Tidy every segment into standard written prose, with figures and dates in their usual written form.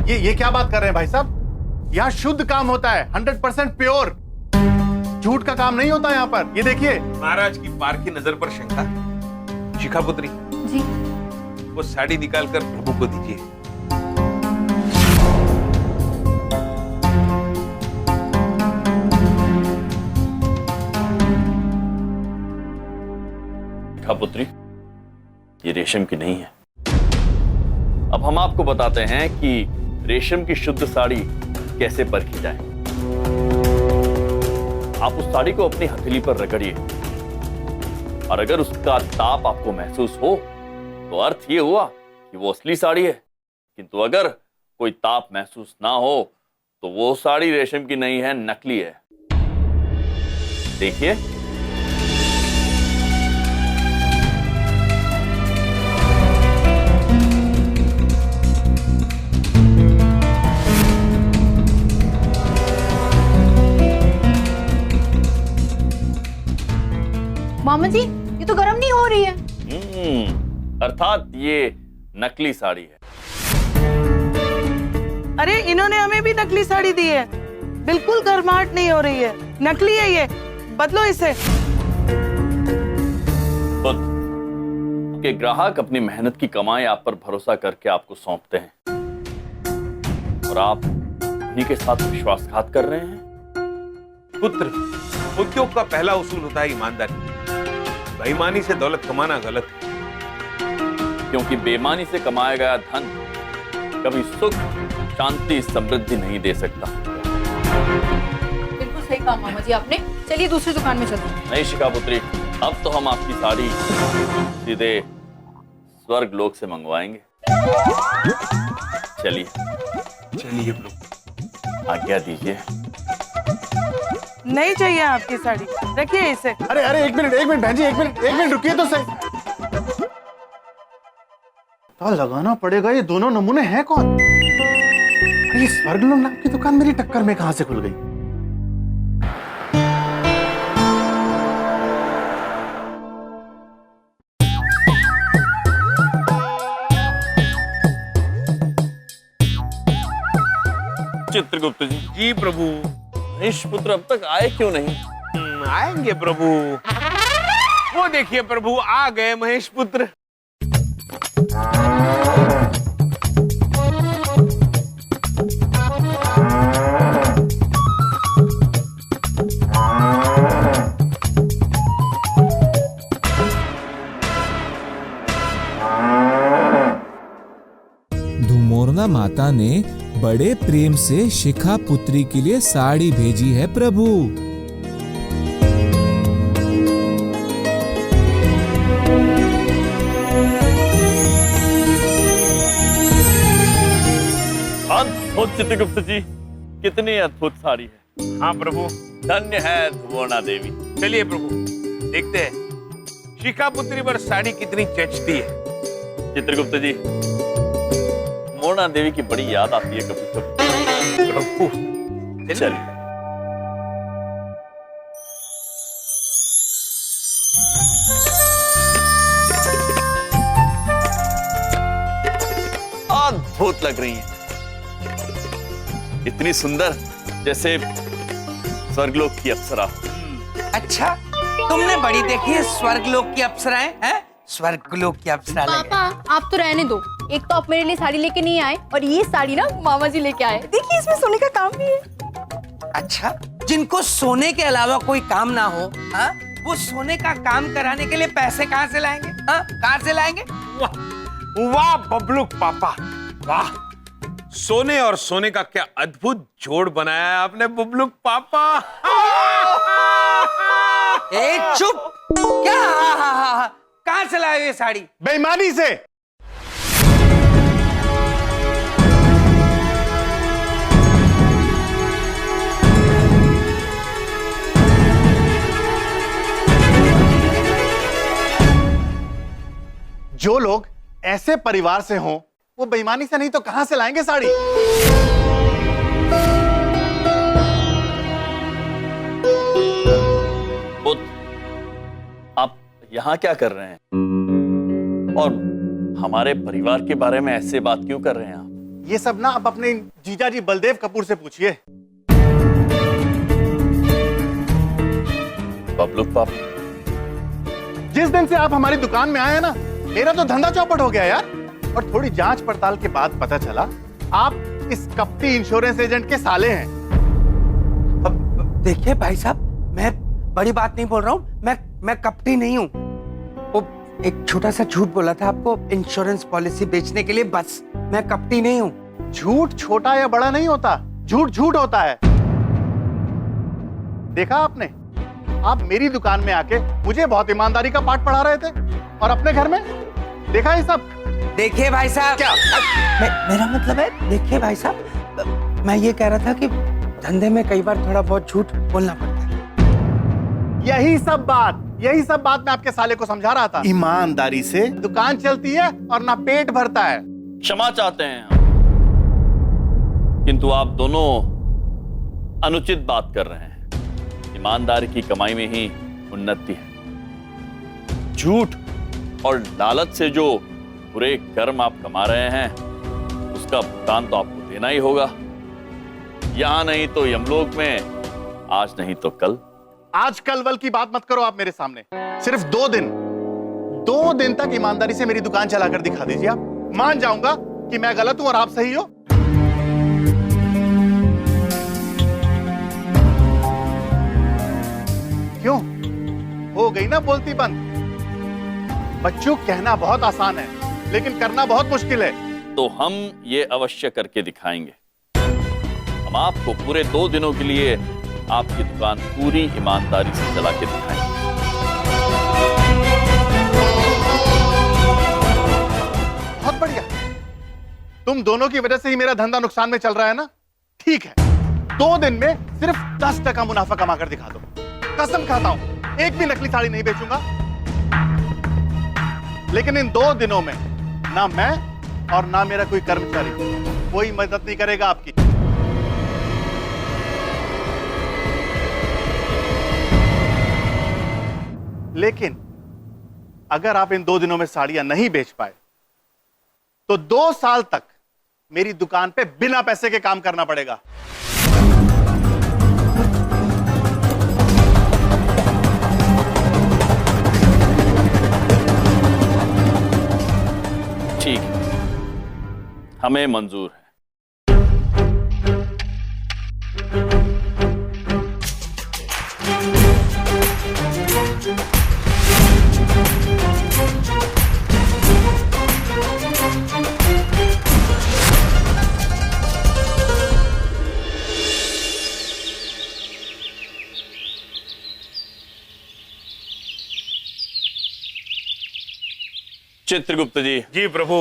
ये क्या बात कर रहे हैं भाई साहब? यहाँ शुद्ध काम होता है, 100% प्योर। झूठ का काम नहीं होता यहाँ पर। ये देखिए। महाराज की पार की नजर पर शंका। शिखा पुत्री जी। वो साड़ी निकालकर प्रभु को दीजिए। शिखा पुत्री, ये रेशम की नहीं है। अब हम आपको बताते हैं कि रेशम की शुद्ध साड़ी कैसे परखी जाए। आप उस साड़ी को अपनी हथेली पर रगड़िए और अगर उसका ताप आपको महसूस हो तो अर्थ ये हुआ कि वो असली साड़ी है, किंतु अगर कोई ताप महसूस ना हो तो वो साड़ी रेशम की नहीं है, नकली है। देखिए। मामा जी, ये तो गर्म नहीं हो रही है। अर्थात ये नकली साड़ी है। अरे इन्होंने हमें भी नकली साड़ी दी है, बिल्कुल गर्माहट नहीं हो रही है, नकली है ये, बदलो इसे। के ग्राहक अपनी मेहनत की कमाई आप पर भरोसा करके आपको सौंपते हैं और आप उन्हीं के साथ विश्वासघात कर रहे हैं। पुत्र, उद्योग का पहला उसूल होता है ईमानदारी। बेईमानी से दौलत कमाना गलत है, क्योंकि बेईमानी से कमाया गया धन कभी सुख, शांति, समृद्धि नहीं दे सकता। बिल्कुल सही कहा मामा जी आपने। चलिए दूसरी दुकान में चलते हैं। नहीं शिखा पुत्री, अब तो हम आपकी साड़ी सीधे स्वर्ग लोक से मंगवाएंगे। चलिए चलिए प्रभु। आज्ञा दीजिए। नहीं चाहिए आपकी साड़ी, रखिए इसे। अरे अरे एक मिनट बहन जी, एक मिनट रुकिए तो सही। तो लगाना पड़ेगा, ये दोनों नमूने हैं कौन? अरे ये स्वर्गलोक नाम की दुकान मेरी टक्कर में कहां से खुल गई? चित्रगुप्त जी। जी प्रभु। महेश पुत्र अब तक आए क्यों नहीं? आएंगे प्रभु। वो देखिए प्रभु, आ गए महेश पुत्र। धुमोरना माता ने बड़े प्रेम से शिखा पुत्री के लिए साड़ी भेजी है प्रभु। अद्भुत चित्रगुप्त जी, कितनी अद्भुत साड़ी है। हाँ प्रभु। धन्य है धुमोरना देवी। चलिए प्रभु, देखते हैं शिखा पुत्री पर साड़ी कितनी जचती है। चित्रगुप्त जी, धुमोरना देवी की बड़ी याद आती है कभी कभी। प्रभु चलिए। अद्भुत लग रही है, इतनी सुंदर जैसे स्वर्गलोक की अप्सरा। अच्छा, तुमने बड़ी देखी है स्वर्गलोक की अप्सराएं हैं? स्वर्गलोक की अप्सरा लगे। पापा आप तो रहने दो, एक तो आप मेरे लिए साड़ी लेके नहीं आए और ये साड़ी ना मामा जी लेके आए। देखिए इसमें सोने का काम भी है। अच्छा, जिनको सोने के अलावा कोई काम ना हो, हाँ, वो सोने का काम कराने के लिए पैसे कहाँ से लाएंगे? हाँ, कहाँ से लाएंगे? वाह वाह बबलुक पापा, वाह। सोने और सोने का क्या अद्भुत जोड़ बनाया है आपने बबलुक पापा। ए चुप! क्या कहाँ से लाए ये साड़ी? बेईमानी से। जो लोग ऐसे परिवार से हों, वो बेईमानी से नहीं तो कहां से लाएंगे साड़ी? बुद्ध, आप यहाँ क्या कर रहे हैं और हमारे परिवार के बारे में ऐसे बात क्यों कर रहे हैं आप? ये सब ना अब अपने जीजा जी बलदेव कपूर से पूछिए। बबलू पापा, जिस दिन से आप हमारी दुकान में आए हैं ना, मेरा तो धंधा चौपट हो गया यार। और थोड़ी जांच पड़ताल के बाद पता चला आप इस कपटी इंश्योरेंस एजेंट के साले हैं। अब देखिए भाई साहब, मैं बड़ी बात नहीं बोल रहा हूँ, मैं कपटी नहीं हूँ। वो एक छोटा सा झूठ बोला था आपको इंश्योरेंस पॉलिसी बेचने के लिए, बस। मैं कपटी नहीं हूँ। झूठ छोटा या बड़ा नहीं होता, झूठ झूठ होता है। देखा आपने, आप मेरी दुकान में आके मुझे बहुत ईमानदारी का पाठ पढ़ा रहे थे, और अपने घर में देखा ये सब। देखिए भाई साहब, क्या? मेरा मतलब है, देखिए भाई साहब, मैं ये कह रहा था कि धंधे में कई बार थोड़ा बहुत झूठ बोलना पड़ता है। यही सब बात मैं आपके साले को समझा रहा था। ईमानदारी से दुकान चलती है और ना पेट भरता है। क्षमा चाहते हैं हम, किंतु आप दोनों अनुचित बात कर रहे हैं। ईमानदारी की कमाई में ही उन्नति है। झूठ और लालच से जो बुरे कर्म आप कमा रहे हैं, उसका भुगतान तो आपको देना ही होगा। यहां नहीं तो यमलोक में, आज नहीं तो कल। आज कल वल की बात मत करो आप मेरे सामने। सिर्फ 2 दिन तक ईमानदारी से मेरी दुकान चलाकर दिखा दीजिए। आप मान जाऊंगा कि मैं गलत हूं और आप सही हो। क्यों? हो गई ना बोलती बंद। बच्चों, कहना बहुत आसान है, लेकिन करना बहुत मुश्किल है। तो हम ये अवश्य करके दिखाएंगे। हम आपको पूरे 2 दिनों के लिए आपकी दुकान पूरी ईमानदारी से चला के दिखाएंगे। बहुत बढ़िया। तुम दोनों की वजह से ही मेरा धंधा नुकसान में चल रहा है ना? ठीक है, 2 दिन में सिर्फ 10% मुनाफा कमा कर दिखा दो। कसम खाता हूं, एक भी नकली साड़ी नहीं बेचूंगा। लेकिन इन 2 दिनों में ना मैं और ना मेरा कोई कर्मचारी कोई मदद नहीं करेगा आपकी। लेकिन अगर आप इन 2 दिनों में साड़ियां नहीं बेच पाए, तो 2 साल तक मेरी दुकान पे बिना पैसे के काम करना पड़ेगा। ठीक है, हमें मंजूर है। चित्रगुप्त जी, जी प्रभु।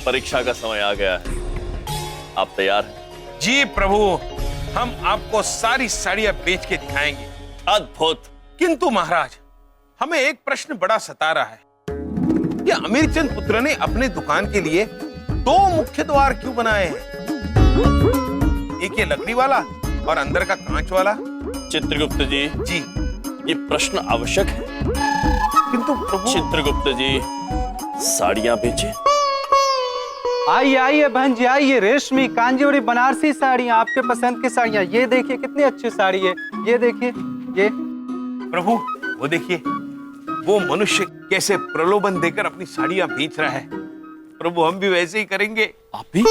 परीक्षा का समय आ गया है, आप तैयार हैं? जी प्रभु, हम आपको सारी साड़ियां बेच के दिखाएंगे। अद्भुत। किंतु महाराज, हमें एक प्रश्न बड़ा सता रहा है। ये अमीरचंद पुत्र ने अपने दुकान के लिए 2 मुख्य द्वार क्यों बनाए हैं? एक ये लकड़ी वाला और अंदर का कांच वाला। चित्रगुप्त जी, जी। ये प्रश्न आवश्यक है। किंतु प्रभु। चित्रगुप्त जी, साड़ियां बेचे। आइए आइए बहन जी, आइए। रेशमी, कांजीवरी, बनारसी साड़ियाँ, आपके पसंद की साड़ियाँ। ये देखिए कितनी अच्छी साड़ी है, ये देखिए। ये प्रभु, वो देखिए, वो मनुष्य कैसे प्रलोभन देकर अपनी साड़ियां बेच रहा है। प्रभु, हम भी वैसे ही करेंगे। आप भी?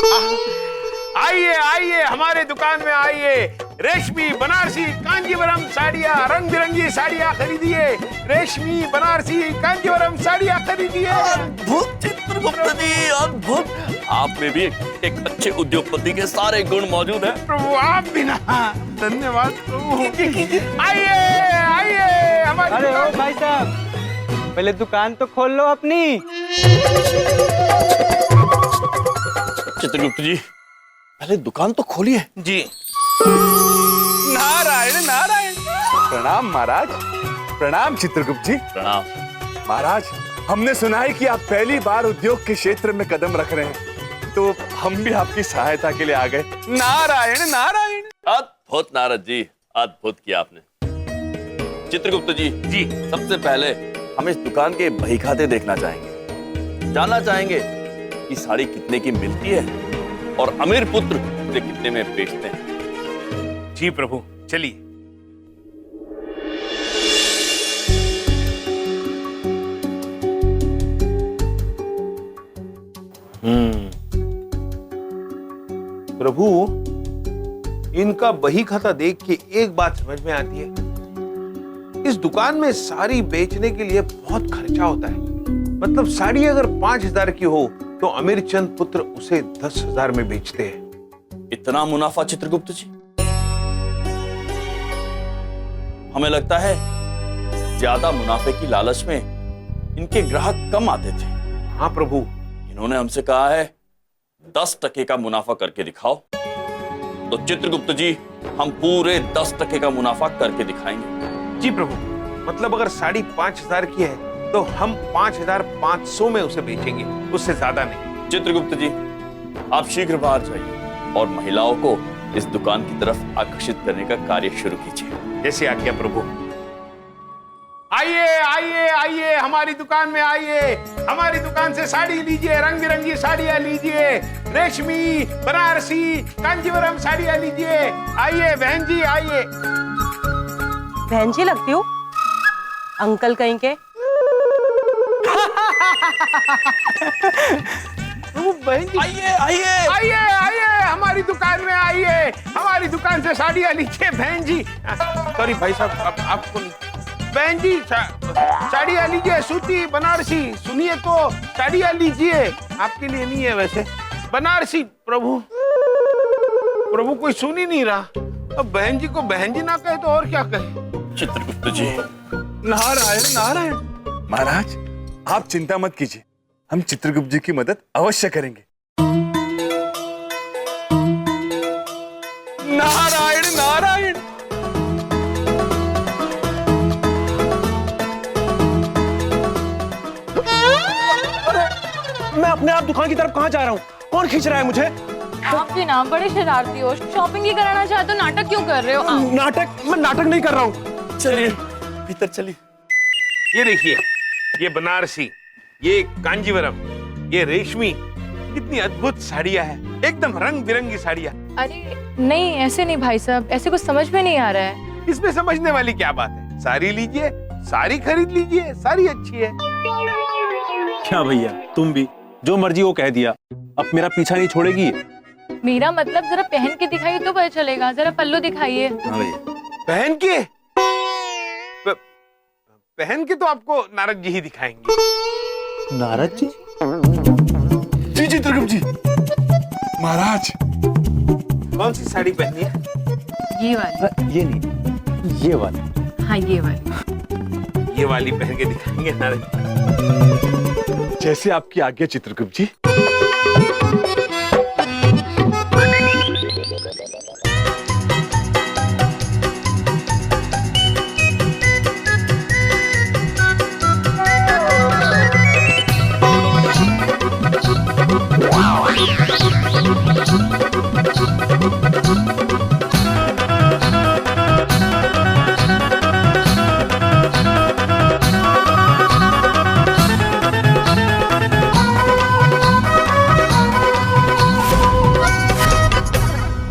आइए आइए, हमारे दुकान में आइए। रेशमी, बनारसी, कांजीवरम साड़ियां, रंग बिरंगी साड़ियां खरीदिए। रेशमी, बनारसी, कांजीवरम साड़ियां खरीदिए। अद्भुत चित्रगुप्त जी, अद्भुत। आप में भी एक अच्छे उद्योगपति के सारे गुण मौजूद हैं। प्रभु, आप भी ना। धन्यवाद प्रभु। आइए आइए हमारे। अरे ओ भाई साहब, पहले दुकान तो खोल लो अपनी। चित्रगुप्त जी, पहले दुकान तो खोलिए। जी। नारायण नारायण। प्रणाम महाराज। प्रणाम चित्रगुप्त जी। प्रणाम महाराज, हमने सुना है कि आप पहली बार उद्योग के क्षेत्र में कदम रख रहे हैं, तो हम भी आपकी सहायता के लिए आ गए। नारायण नारायण। अद्भुत नारद जी, अद्भुत किया आपने। चित्रगुप्त जी, जी। सबसे पहले हम इस दुकान के बही खाते देखना चाहेंगे, जानना चाहेंगे कि साड़ी कितने की मिलती है और अमीर पुत्र उसे कितने में बेचते हैं। जी प्रभु, चलिए। प्रभु, इनका बही खाता देख के एक बात समझ में आती है, इस दुकान में साड़ी बेचने के लिए बहुत खर्चा होता है। मतलब साड़ी अगर 5,000 की हो तो अमीर चंद पुत्र उसे 10,000 में बेचते हैं। इतना मुनाफा चित्रगुप्त जी? हमें लगता है ज्यादा मुनाफे की लालच में इनके ग्राहक कम आते थे। हाँ प्रभु। इन्होंने हमसे कहा है 10% का मुनाफा करके दिखाओ। तो चित्रगुप्त जी, हम पूरे 10% का मुनाफा करके दिखाएंगे। जी प्रभु, मतलब अगर साड़ी 5,000 की है तो हम 5,500 में उसे बेचेंगे, उससे ज्यादा नहीं। चित्रगुप्त जी, आप शीघ्र बाहर जाइए और महिलाओं को इस दुकान की तरफ आकर्षित करने का कार्य शुरू कीजिए। जैसे आज्ञा प्रभु। आइए आइए आइए, हमारी दुकान में आइए। हमारी दुकान से साड़ी लीजिए, रंग बिरंगी साड़ियां लीजिए, रेशमी, बनारसी, कांजीवरम साड़ियां लीजिए। आइए बहन जी, आइए। बहन जी लगती हूँ, अंकल कहीं के। बहन जी, आइए आइए आइए आइए, हमारी दुकान में आइए। हमारी दुकान से साड़ियां लीजिए बहन जी। सॉरी भाई साहब, आपको नहीं। बहन जी, साड़ियां लीजिए, सूती, बनारसी। सुनिए तो, साड़ियां लीजिए। आपके लिए नहीं है वैसे, बनारसी। प्रभु प्रभु, कोई सुन ही नहीं रहा। अब बहन जी को बहन जी ना कहे तो और क्या कहे। चित्रगुप्त जी। नारायण नारायण। महाराज, आप चिंता मत कीजिए, हम चित्रगुप्त जी की मदद अवश्य करेंगे। नारायण नारायण। मैं अपने आप दुकान की तरफ कहाँ जा रहा हूँ? कौन खींच रहा है मुझे? आप भी ना बड़े शरारती हो। शॉपिंग ही कराना चाहते हो, नाटक क्यों कर रहे हो? आओ। नाटक? मैं नाटक नहीं कर रहा हूँ। चलिए भीतर चलिए। ये देखिए, ये बनारसी, ये कांजीवरम, ये रेशमी, कितनी अद्भुत साड़ियां हैं, एकदम रंग बिरंगी साड़ियां। अरे नहीं, ऐसे नहीं भाई साहब, ऐसे कुछ समझ में नहीं आ रहा है। इसमें समझने वाली क्या बात है? साड़ी लीजिए, साड़ी खरीद लीजिए, साड़ी अच्छी है। क्या भैया, तुम भी जो मर्जी वो कह दिया, अब मेरा पीछा नहीं छोड़ेगी। मेरा मतलब जरा पहन के दिखाइए तो पता चलेगा। जरा पल्लू दिखाइए। हाँ भैया। पहन के? पहन के तो आपको नारद जी ही दिखाएंगे। नारद जी? जी चित्रगुप्त जी। महाराज, कौन सी साड़ी पहनी है? ये वाली। ये नहीं, ये वाली। हाँ, ये वाली। ये वाली पहन के दिखाएंगे नारद जी। जैसे आपकी आज्ञा चित्रगुप्त जी।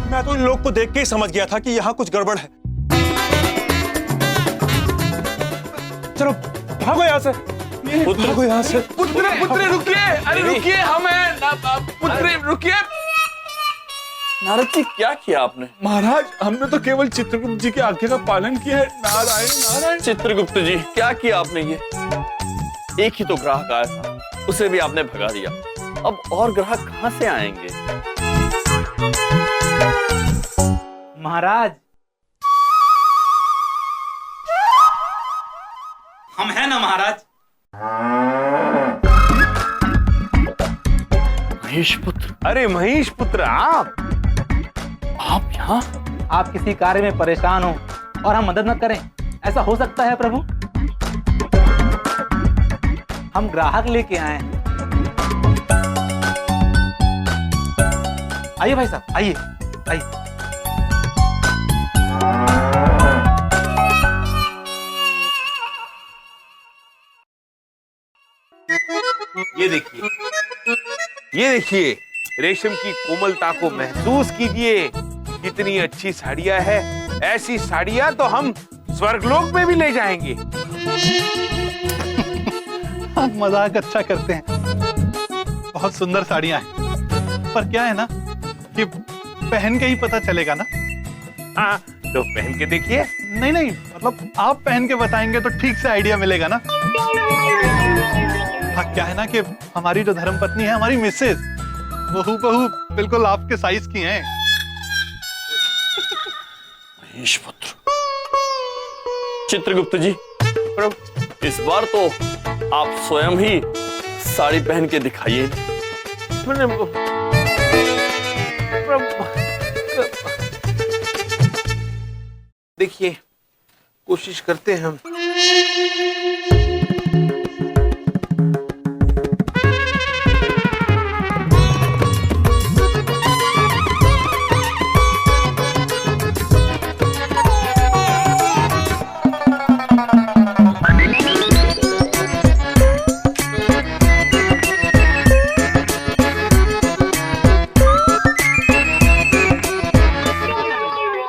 मैं तो इन लोग को देख के ही समझ गया था कि यहाँ कुछ गड़बड़ है। चलो भागो यहाँ से, भागो यहाँ से। पुत्र पुत्र रुकिए, अरे रुकिए, हमें पुत्र रुकिए। नारद जी, क्या किया आपने? महाराज, हमने तो केवल चित्रगुप्त जी की आज्ञा का पालन किया है। नारायण नारायण। चित्रगुप्त जी, क्या किया आपने? ये एक ही तो ग्राहक आया था, उसे भी आपने भगा दिया। अब और ग्राहक कहाँ से आएंगे? महाराज, हम हैं ना महाराज? महेश पुत्र। अरे महेश पुत्र, आप यहाँ? आप किसी कार्य में परेशान हो और हम मदद न करें, ऐसा हो सकता है प्रभु? हम ग्राहक लेके आए हैं। आइए भाई साहब, आइए आइए। ये देखिए, ये देखिए, रेशम की कोमलता को महसूस कीजिए। कितनी अच्छी साड़ियां है, ऐसी साड़ियां तो हम स्वर्गलोक में भी ले जाएंगे। आप मजाक अच्छा करते हैं। बहुत सुंदर साड़ियां हैं, पर क्या है ना कि पहन के ही पता चलेगा ना। हाँ, तो पहन के देखिए। नहीं नहीं, मतलब आप पहन के बताएंगे तो ठीक से आइडिया मिलेगा ना। हाँ, क्या है ना कि हमारी जो धर्मपत्नी है, हमारी मिसेज, वो हूबहू बिल्कुल आपके साइज की हैं। महेश पुत्र, चित्रगुप्त जी, इस बार तो आप स्वयं ही साड़ी पहन के दिखाइए। देखिए, कोशिश करते हैं हम।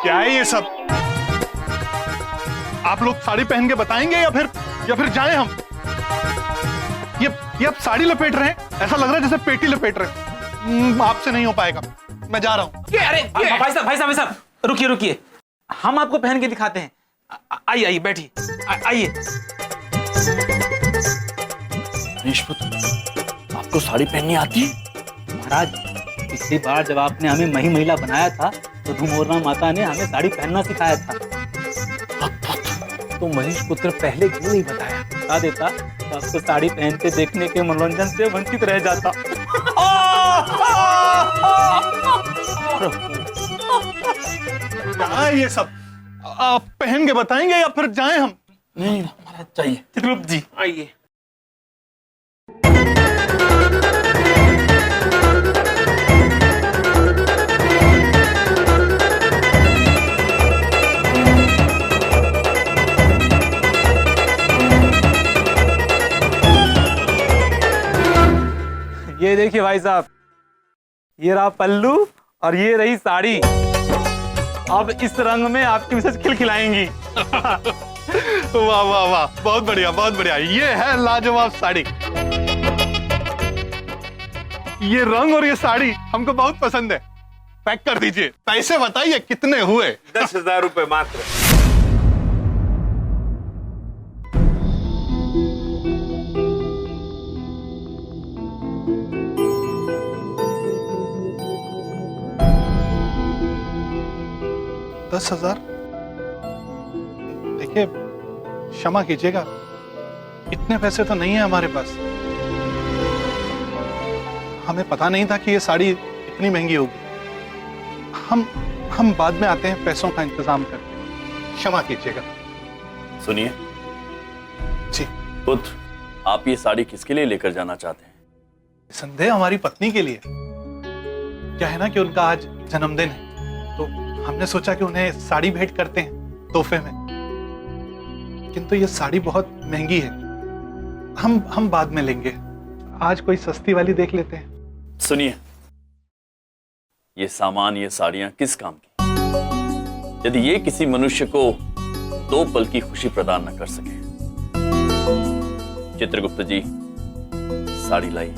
क्या है ये सब? आप लोग साड़ी पहन के बताएंगे या फिर जाएं हम? ये आप साड़ी लपेट रहे हैं, ऐसा लग रहा है जैसे पेटी लपेट रहे हैं। आपसे नहीं हो पाएगा, मैं जा रहा हूं। अरे भाई साहब रुकिए, हम आपको पहन के दिखाते हैं। आइए बैठिए, आइए। महेश पुत्र, आपको साड़ी पहननी आती है? महाराज, पिछली बार जब आपने हमें महिला बनाया था तो धुमोरना माता ने हमें साड़ी पहनना सिखाया था। तो महेश पुत्र पहले क्यों नहीं बताया? बता देता तो आपको साड़ी पहनते देखने के मनोरंजन से वंचित रह जाता। क्या है ये सब? आप पहन के बताएंगे या फिर जाएं हम? नहीं महाराज, चाहिए। चित्रगुप्त जी, आइए। ये देखिए भाई साहब, ये रहा पल्लू और ये रही साड़ी। अब इस रंग में आपकी मिसेज खिलखिलाएंगी। वाह वाह वाह, बहुत बढ़िया बहुत बढ़िया। ये है लाजवाब साड़ी। ये रंग और ये साड़ी हमको बहुत पसंद है। पैक कर दीजिए। पैसे बताइए कितने हुए? 10,000 रुपए मात्र। दस 10,000? देखिए, क्षमा कीजिएगा, इतने पैसे तो नहीं है हमारे पास। हमें पता नहीं था कि ये साड़ी इतनी महंगी होगी। हम बाद में आते हैं पैसों का इंतजाम करके। क्षमा कीजिएगा। सुनिए जी पुत्र, आप ये साड़ी किसके लिए लेकर जाना चाहते हैं? संदेह हमारी पत्नी के लिए। क्या है ना कि उनका आज जन्मदिन है, तो हमने सोचा कि उन्हें साड़ी भेंट करते हैं तोहफे में। किंतु ये साड़ी बहुत महंगी है। हम बाद में लेंगे। आज कोई सस्ती वाली देख लेते हैं। सुनिए, ये सामान, ये साड़ियां किस काम की, यदि ये किसी मनुष्य को 2 पल की खुशी प्रदान न कर सके। चित्रगुप्त जी, साड़ी लाइए।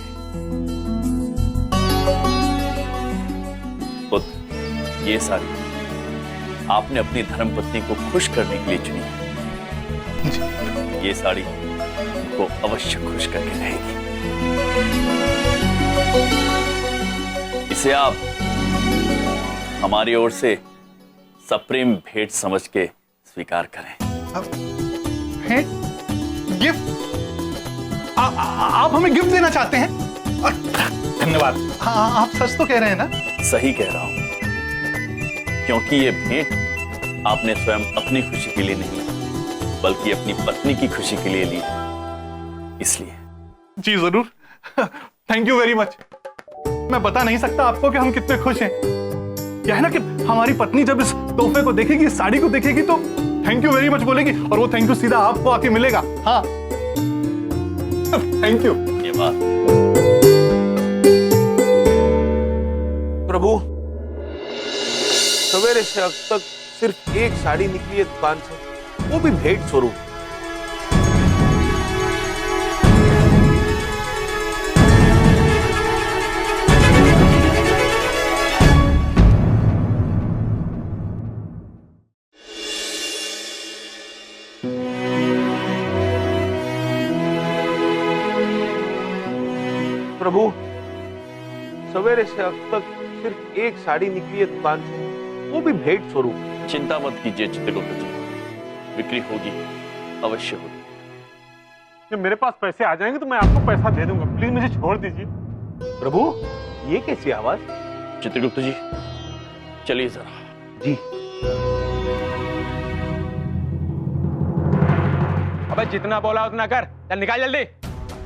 पुत्र, ये साड़ी आपने अपनी धर्मपत्नी को खुश करने के लिए चुनी है। ये साड़ी को अवश्य खुश करके रहेगी। इसे आप हमारी ओर से सप्रेम भेंट समझ के स्वीकार करें। भेंट? गिफ्ट? आप हमें गिफ्ट देना चाहते हैं? धन्यवाद। हाँ, आप सच तो कह रहे हैं ना? सही कह रहा हूं, क्योंकि ये भेंट आपने स्वयं अपनी खुशी के लिए नहीं, बल्कि अपनी पत्नी की खुशी के लिए ली, इसलिए। जी जरूर। Thank you very much. मैं बता नहीं सकता आपको कि हम कितने खुश हैं। क्या है ना कि हमारी पत्नी जब इस तोहफे को देखेगी, इस साड़ी को देखेगी, तो थैंक यू वेरी मच बोलेगी, और वो थैंक यू सीधा आपको आके मिलेगा। हाँ, थैंक यू। ये बात प्रभु, सवेरे से अब तक सिर्फ एक साड़ी निकली है दुकान से, वो भी भेंट स्वरूप। प्रभु, सवेरे से अब तक सिर्फ एक साड़ी निकली है दुकान से, वो भी भेंट स्वरूप। चिंता मत कीजिए चित्रगुप्त जी, बिक्री होगी, अवश्य होगी। जब मेरे पास पैसे आ जाएंगे तो मैं आपको पैसा दे दूंगा, प्लीज मुझे छोड़ दीजिए। प्रभु, ये कैसी आवाज? चित्रगुप्त जी चलिए जरा। जी। अबे जितना बोला उतना कर, चल निकाल जल्दी।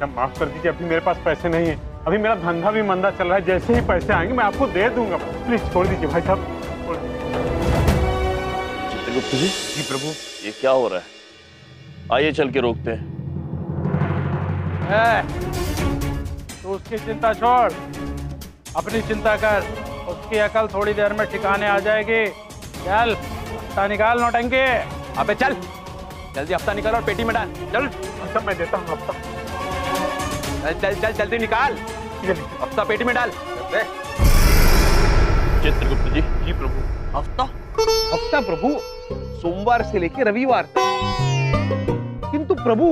माफ कर दीजिए, अभी मेरे पास पैसे नहीं है, अभी मेरा धंधा भी मंदा चल रहा है, जैसे ही पैसे आएंगे मैं आपको दे दूंगा, प्लीज छोड़ दीजिए भाई साहब। चित्रगुप्त जी। जी प्रभु। ये क्या हो रहा है? आइए चल के रोकते हैं। तो उसकी चिंता छोड़, अपनी चिंता कर, उसकी अकल थोड़ी देर में ठिकाने आ जाएगी। चल हफ्ता निकाल नौटंकी। अबे चल जल्दी हफ्ता निकाल और पेटी में डाल। चल अच्छा मैं देता हूँ हफ्ता। चल चल चल जल्दी निकाल, हफ्ता पेटी में डाल। चित्रगुप्त जी। जी प्रभु। हफ्ता? हफ्ता प्रभु, सोमवार से लेकर रविवार तक। किंतु प्रभु,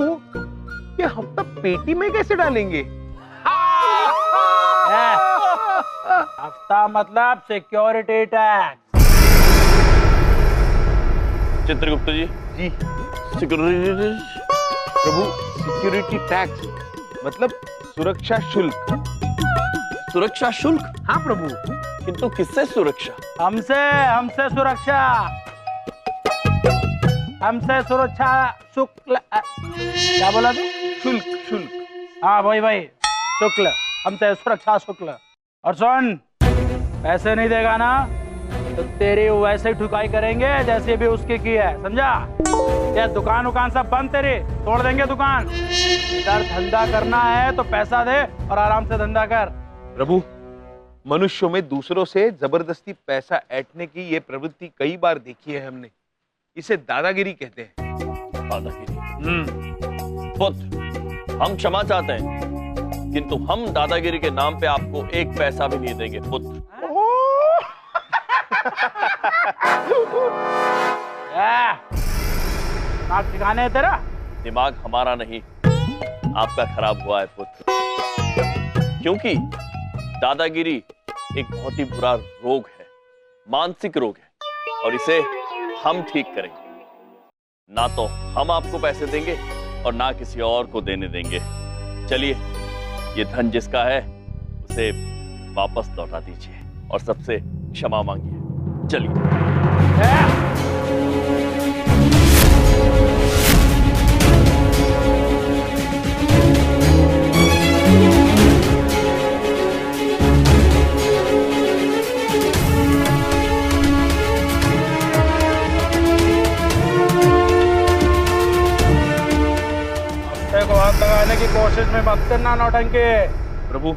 ये हफ्ता पेटी में कैसे डालेंगे? हफ्ता मतलब सिक्योरिटी टैक्स। चित्रगुप्त जी। जी सिक्योरिटी। प्रभु, सिक्योरिटी टैक्स मतलब सुरक्षा शुल्क। सुरक्षा शुल्क? हाँ प्रभु। किंतु किससे सुरक्षा? हमसे सुरक्षा, हमसे सुरक्षा शुक्ल। क्या बोला तू? शुल्क शुल्क। हाँ भाई शुक्ल, हमसे सुरक्षा शुक्ल। और सुन, पैसे नहीं देगा ना तो तेरी वैसे ठुकाई करेंगे जैसे भी उसकी की है, समझा? ये दुकान सब बंद, तेरी तोड़ देंगे दुकान। इधर धंधा करना है तो पैसा दे और आराम से धंधा कर। प्रभु, मनुष्यों में दूसरों से जबरदस्ती पैसा ऐंठने की ये प्रवृत्ति कई बार देखी है हमने, इसे दादागिरी कहते हैं। दादागिरी? पुत्र, हम क्षमा चाहते हैं, किंतु हम दादागिरी के नाम पे आपको एक पैसा भी नहीं देंगे पुत्र। दिमाग ठिकाने है तेरा? दिमाग हमारा नहीं, आपका खराब हुआ है पुत्र, क्योंकि दादागिरी एक बहुत ही बुरा रोग है, मानसिक रोग है, और इसे हम ठीक करेंगे। ना तो हम आपको पैसे देंगे और ना किसी और को देने देंगे। चलिए, ये धन जिसका है उसे वापस लौटा दीजिए और सबसे क्षमा मांगिए। चलिए। को हाथ लगाने की कोशिश में मत करना नौटंकी। प्रभु,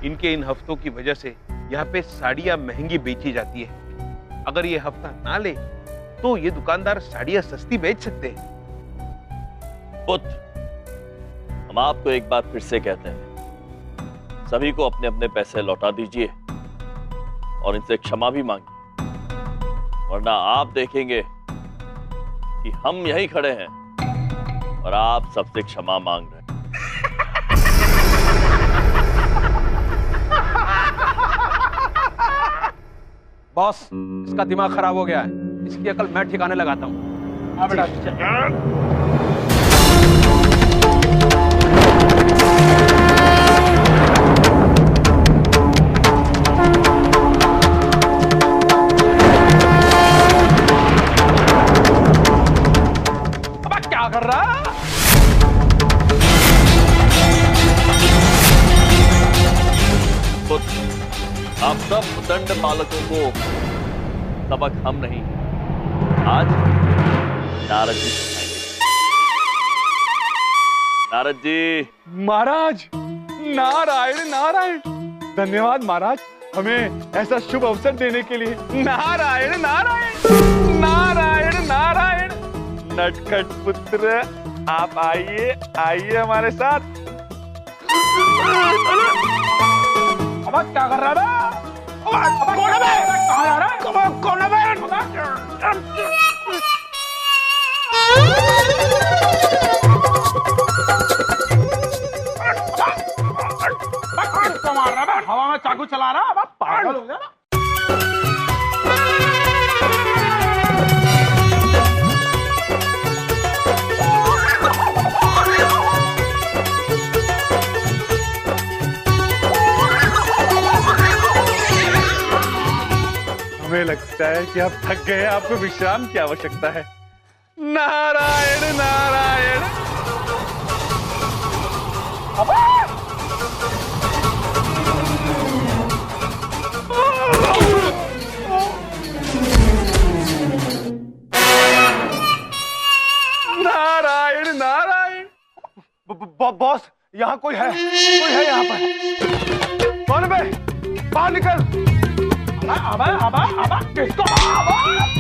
इनके इन हफ्तों की वजह से यहाँ पे साड़ियाँ महंगी बेची जाती है। अगर ये हफ्ता ना ले तो ये दुकानदार साड़ियाँ सस्ती बेच सकते हैं। पुत्र, हम आपको एक बात फिर से कहते हैं, सभी को अपने अपने पैसे लौटा दीजिए और इनसे क्षमा भी मांगिए, वरना आप देखेंगे कि हम यहीं खड़े हैं और आप सबसे क्षमा मांग रहे हैं। बॉस, इसका दिमाग खराब हो गया है, इसकी अकल मैं ठिकाने लगाता हूँ। हाँ बेटा, चल। क्या कर रहा है? आप सब दंड पालकों को सबक हम नहीं, आज नारद जी सिखाएंगे। नारद जी। महाराज, नारायण नारायण, धन्यवाद महाराज, हमें ऐसा शुभ अवसर देने के लिए। नारायण नारायण नारायण नारायण। नटखट पुत्र आप आइए आइए हमारे साथ। अब क्या कर रहा है? कौन है? कहाँ जा रहा है? कौन है? मार रहा है, हवा में चाकू चला रहा है, पागल हो गया ना। हमें लगता है कि आप थक गए, आपको विश्राम की आवश्यकता है। नारायण नारायण। नारायण नारायण। बॉस यहाँ कोई है यहाँ पर। कौन है बे? बाहर निकल।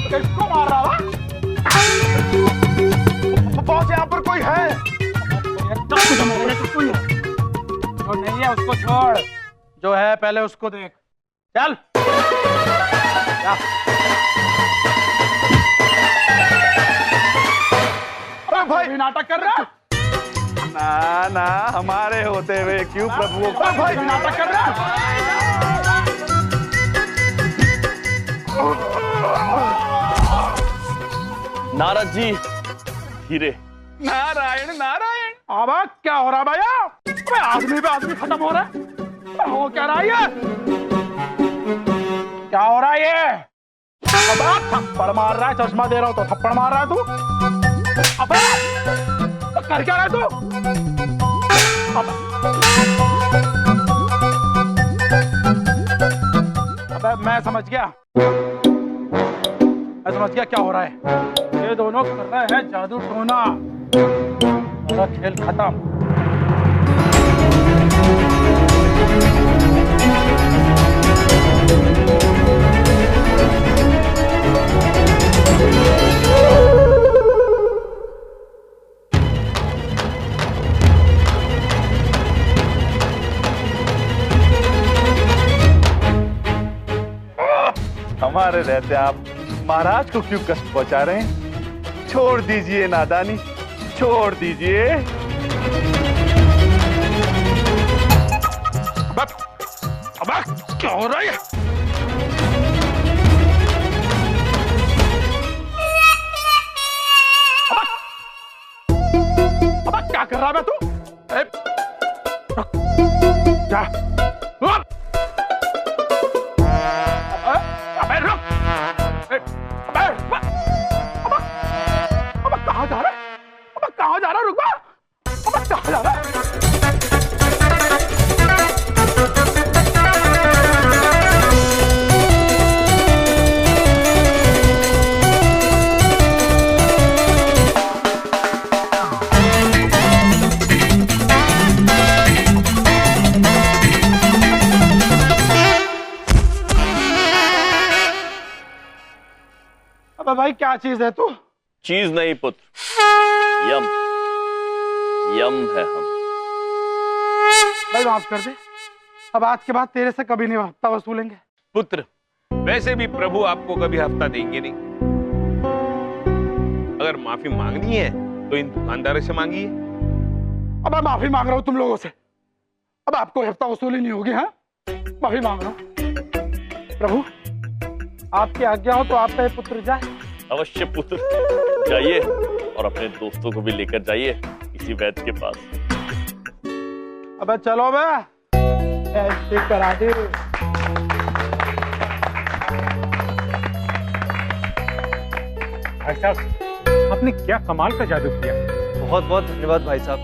किसको मार रहा है? बॉस यहाँ पर कोई है? जो नहीं है उसको छोड़, जो है पहले उसको देख। चल जा। अरे भाई नाटक कर रहा है? ना ना हमारे होते हुए क्यों प्रभु। भाई नाटक कर रहा है? नारद जी धीरे। नारायण नारायण। अब क्या हो रहा है भैया? अबे आदमी पे आदमी खत्म हो रहा है। हो क्या रहा है ये? क्या हो रहा है ये? अबे थप्पड़ मार रहा है, चश्मा दे रहा हूं तो थप्पड़ मार रहा है तू। अबे तो कर क्या रहा है तू? अबे मैं समझ गया क्या हो रहा है। ये दोनों कर रहे हैं जादू टोना। मेरा खेल खत्म। हमारे रहते आप महाराज को क्यों कष्ट पहुंचा रहे हैं? छोड़ दीजिए नादानी, छोड़ दीजिए। अब क्या हो रहा है? अब क्या कर रहा है तू? जा। अबे रुक। अब कहाँ जा रहा है? अब कहाँ जा रहा है? रुक बा। अब कहाँ जा रहा है? भाई क्या चीज है तू? चीज नहीं पुत्र, यम। यम है हम। भाई माफ कर दे, अब आज के बाद तेरे से कभी नहीं हफ्ता वसूलेंगे। पुत्र, वैसे भी प्रभु आपको कभी हफ्ता देंगे नहीं। अगर माफी मांगनी है तो इन दुकानदारों से मांगिए। अब मैं माफी मांग रहा हूं तुम लोगों से। अब आपको हफ्ता वसूली नहीं होगी। हाँ, माफी मांग रहा हूं। प्रभु आपकी आज्ञा हो तो आपका ये पुत्र जाए। अवश्य पुत्र, जाइए और अपने दोस्तों को भी लेकर जाइए इसी वैद्य के पास। अबे चलो बे, ठीक करा दे। अच्छा, आपने क्या कमाल का जादू किया। बहुत बहुत धन्यवाद भाई साहब,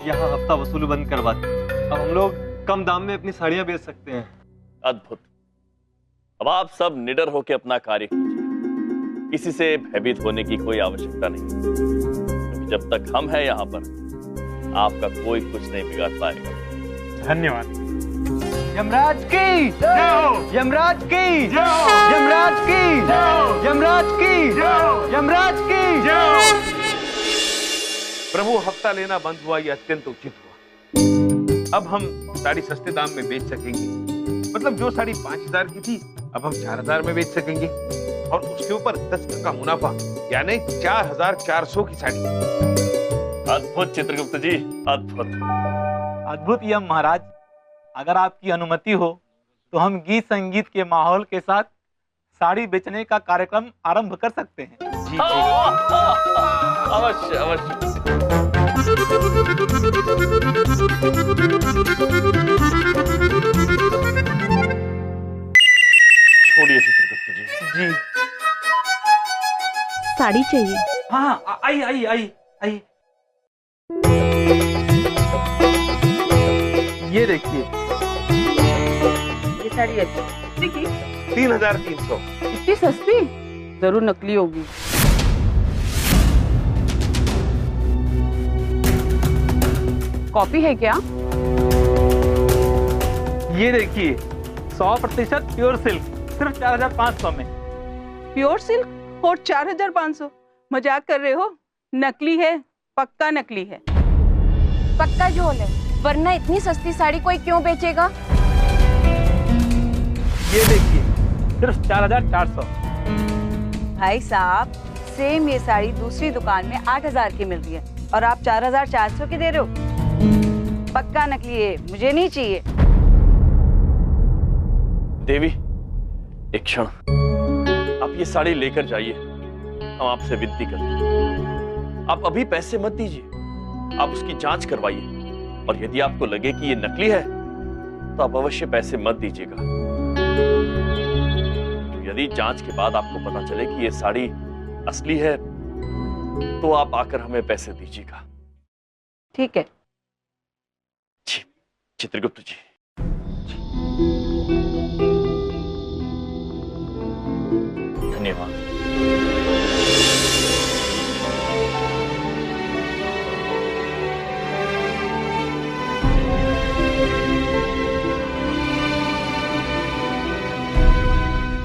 यहाँ हफ्ता वसूली बंद करवा दी। अब हम लोग कम दाम में अपनी साड़ियाँ बेच सकते हैं। अद्भुत। अब आप सब निडर होकर अपना कार्य कीजिए, किसी से भयभीत होने की कोई आवश्यकता नहीं, क्योंकि जब तक हम हैं यहाँ पर आपका कोई कुछ नहीं बिगाड़ पाएगा। धन्यवाद। यमराज की यमराज की यमराज की यमराज की यमराज की। प्रभु, हफ्ता लेना बंद हुआ ये अत्यंत उचित हुआ। अब हम साड़ी सस्ते दाम में बेच सकेंगे। मतलब जो साड़ी 5000 की थी अब हम 4000 में बेच सकेंगे और उसके ऊपर 10% मुनाफा, यानी 4400 की साड़ी। अद्भुत चित्रगुप्त जी, अद्भुत। अद्भुत यम महाराज, अगर आपकी अनुमति हो तो हम गीत संगीत के माहौल के साथ साड़ी बेचने का कार्यक्रम आरंभ कर सकते हैं। जी जी, अवश्य अवश्य। छोड़िए चित्रगुप्त जी। जी साड़ी चाहिए? हाँ, आई आई आई आई। ये देखिए, ये साड़ी अच्छी की 3300। इतनी सस्ती? जरूर नकली होगी। कॉपी है क्या? ये देखिए, 100% प्योर सिल्क, सिर्फ 4500 में। प्योर सिल्क और 4500? मजाक कर रहे हो? नकली है, पक्का नकली है। पक्का झोल है, वरना इतनी सस्ती साड़ी कोई क्यों बेचेगा? ये देखिए, सिर्फ 4400। भाई साहब, सेम ये साड़ी दूसरी दुकान में 8000 की मिल रही है और आप 4400 की दे रहे हो। पक्का नकली है, मुझे नहीं चाहिए। देवी, एक क्षण, आप ये साड़ी लेकर जाइए, हम आपसे विनती करते हैं। आप अभी पैसे मत दीजिए, आप उसकी जांच करवाइए और यदि आपको लगे कि ये नकली है तो आप अवश्य पैसे मत दीजिएगा। यदि जांच के बाद आपको पता चले कि ये साड़ी असली है तो आप आकर हमें पैसे दीजिएगा। ठीक है। जी, चित्रगुप्त जी। धन्यवाद।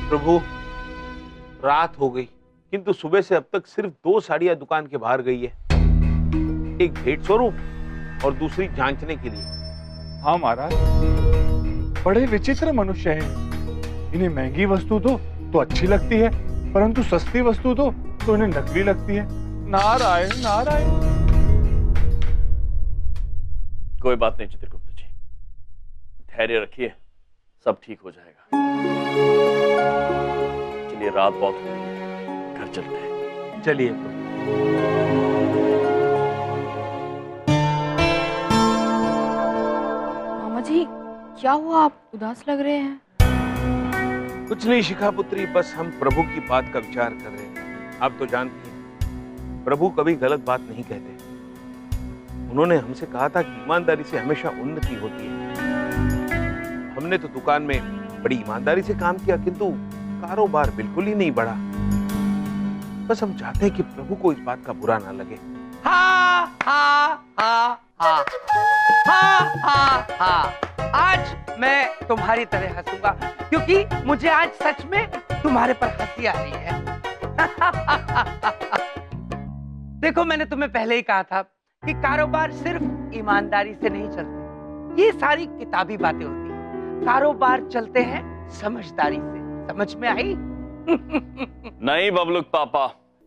प्रभु, रात हो गई किंतु सुबह से अब तक सिर्फ 2 साड़ियां दुकान के बाहर गई है। एक भेंट स्वरूप और दूसरी जांचने के लिए। हाँ महाराज, बड़े विचित्र मनुष्य हैं। इन्हें महंगी वस्तु दो तो अच्छी लगती है, परंतु सस्ती वस्तु दो तो इन्हें नकली लगती है। नारायण नारायण। कोई बात नहीं चित्रगुप्त जी, धैर्य रखिए, सब ठीक हो जाएगा। चलिए, रात बहुत हो गई है, घर चलते हैं। चलिए प्रभु। मामा जी, क्या हुआ, आप उदास लग रहे हैं? कुछ नहीं शिखा पुत्री, बस हम प्रभु की बात का विचार कर रहे हैं। आप तो जानती हैं, प्रभु कभी गलत बात नहीं कहते। उन्होंने हमसे कहा था कि ईमानदारी से हमेशा उन्नति होती है। हमने तो दुकान में बड़ी ईमानदारी से काम किया किंतु कारोबार बिल्कुल ही नहीं बढ़ा। बस हम चाहते हैं कि प्रभु को इस बात का बुरा ना लगे। हा हा हा हा हा हा हा। आज मैं तुम्हारी तरह हंसूंगा क्योंकि मुझे आज सच में तुम्हारे पर हंसी आ रही है। देखो, मैंने तुम्हें पहले ही कहा था कि कारोबार सिर्फ ईमानदारी से नहीं चलते। ये सारी किताबी बातें होती हैं। कारोबार चलते हैं समझदारी से। समझ में आई? नहीं बबलुक पापा।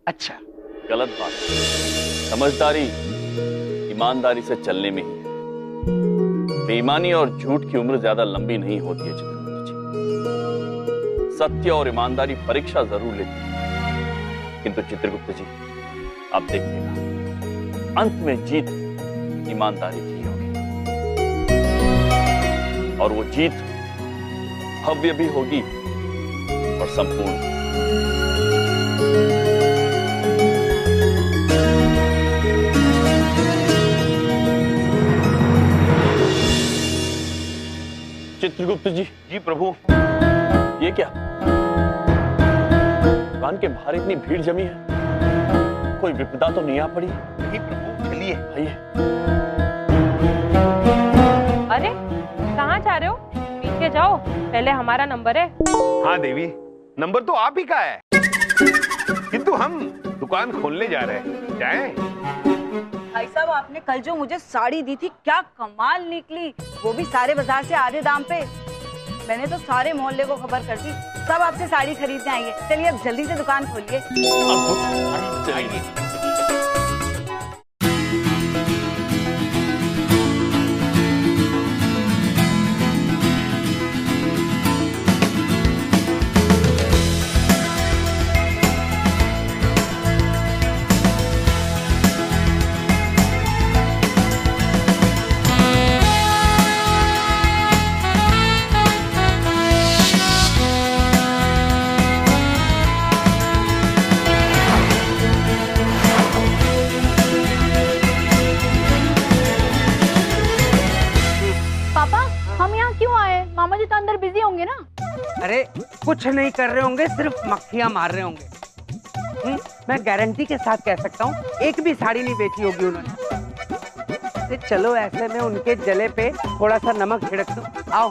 अच्छा, गलत बात। समझदारी ईमानदारी से चलने में ही है। बेईमानी और झूठ की उम्र ज्यादा लंबी नहीं होती है चित्रगुप्त जी। सत्य और ईमानदारी परीक्षा जरूर लेती है, किंतु चित्रगुप्त जी आप देखिएगा, अंत में जीत ईमानदारी की होगी और वो जीत भव्य भी होगी और संपूर्ण। चित्रगुप्त जी। जी प्रभु। ये क्या, दुकान के बाहर इतनी भीड़ जमी है, कोई विपदा तो नहीं आ पड़ी? नहीं प्रभु, चलिए। आइए। अरे, कहाँ जा रहे हो? के जाओ, पहले हमारा नंबर है। हाँ देवी, नंबर तो आप ही का है, किंतु हम दुकान खोलने जा रहे हैं। जाएं? भाई साहब, आपने कल जो मुझे साड़ी दी थी, क्या कमाल निकली, वो भी सारे बाजार से आधे दाम पे। मैंने तो सारे मोहल्ले को खबर कर दी, सब आपसे साड़ी खरीदने आएंगे। चलिए अब जल्दी से दुकान खोलिए। चलिए। मामा जी तो अंदर बिजी होंगे ना। अरे कुछ नहीं कर रहे होंगे, सिर्फ मक्खियां मार रहे होंगे। मैं गारंटी के साथ कह सकता हूँ, एक भी साड़ी नहीं बेची होगी उन्होंने। तो चलो ऐसे में उनके गले पे थोड़ा सा नमक छिड़क दो। आओ।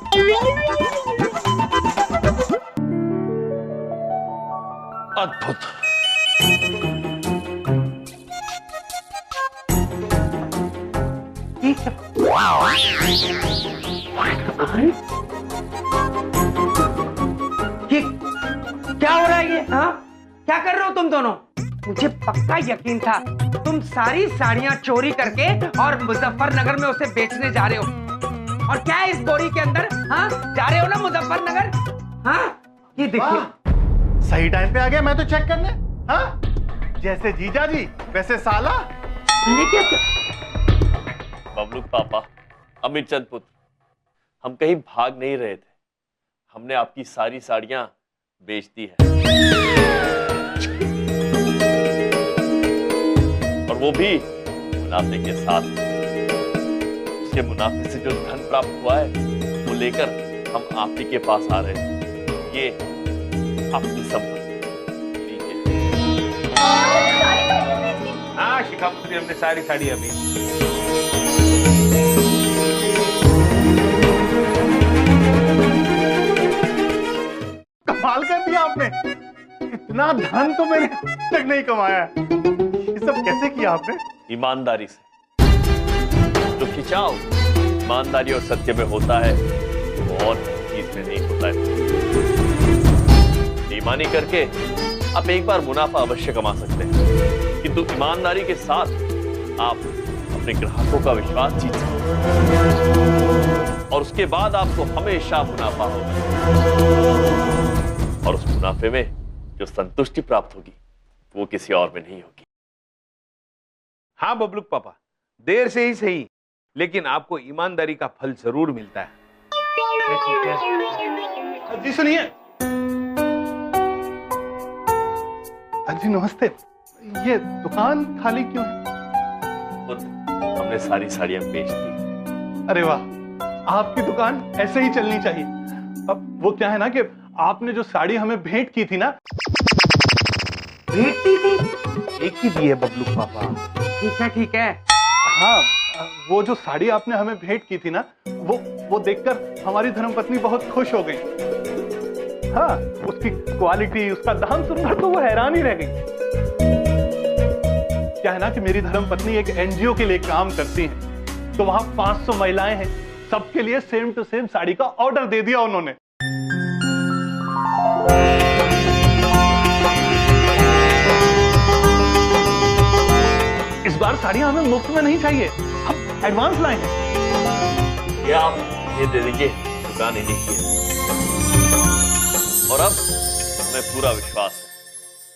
अद्भुत। क्या हो रहा है ये? हाँ, क्या कर रहे हो तुम दोनों? मुझे पक्का यकीन था तुम सारी साड़ियां चोरी करके और मुजफ्फरनगर में उसे बेचने जा रहे हो। और क्या है इस बोरी के अंदर? हाँ, जा रहे हो ना मुजफ्फरनगर? हाँ, ये देखिए। सही टाइम पे आ गया मैं तो चेक करने। हाँ, जैसे जीजा जी वैसे साला। बबलू पापा, अमीर चंद पुत्र, हम कहीं भाग नहीं रहे थे। हमने आपकी सारी साड़ियां बेच दी है, और वो भी मुनाफे के साथ। उसके मुनाफे से जो धन प्राप्त हुआ है वो लेकर हम आप ही के पास आ रहे हैं। ये आपकी संपत्ति। हाँ शिखा पुत्री, हमने सारी साड़ी अभी। कमाल कर दिया आपने, इतना धन तो मैंने तक नहीं कमाया है। ये सब कैसे किया आपने? ईमानदारी से। जो खिंचाव ईमानदारी और सत्य में होता है वो और चीज में नहीं होता है। बेईमानी करके आप एक बार मुनाफा अवश्य कमा सकते हैं, किंतु ईमानदारी के साथ आप अपने ग्राहकों का विश्वास जीत सकते हैं, और उसके बाद आपको हमेशा मुनाफा होगा, और उस मुनाफे में जो संतुष्टि प्राप्त होगी वो किसी और में नहीं होगी। हाँ बबलूक पापा, देर से ही सही, लेकिन आपको ईमानदारी का फल जरूर मिलता है। जी सुनिए। जी नमस्ते, ये दुकान खाली क्यों है? हमने सारी साड़ियां बेच दी। अरे वाह, आपकी दुकान ऐसे ही चलनी चाहिए। अब वो क्या है ना कि आपने जो साड़ी हमें भेंट की थी ना। भेंट की थी? एक ही दी है बबलू पापा। ठीक है। हाँ, वो जो साड़ी आपने हमें भेंट की थी ना, वो देखकर हमारी धर्मपत्नी बहुत खुश हो गई। हाँ, उसकी क्वालिटी, उसका दाम सुनकर तो वो हैरान ही रह गई। क्या है ना कि मेरी धर्मपत्नी एक एनजीओ के लिए काम करती है, तो वहां 500 महिलाएं हैं, सबके लिए सेम टू सेम साड़ी का ऑर्डर दे दिया उन्होंने। इस बार साड़ियां हमें मुफ्त में नहीं चाहिए, हम एडवांस लाए हैं। ये आप ये दे दीजिए, दुकान इन्हीं की है। और अब हमें पूरा विश्वास है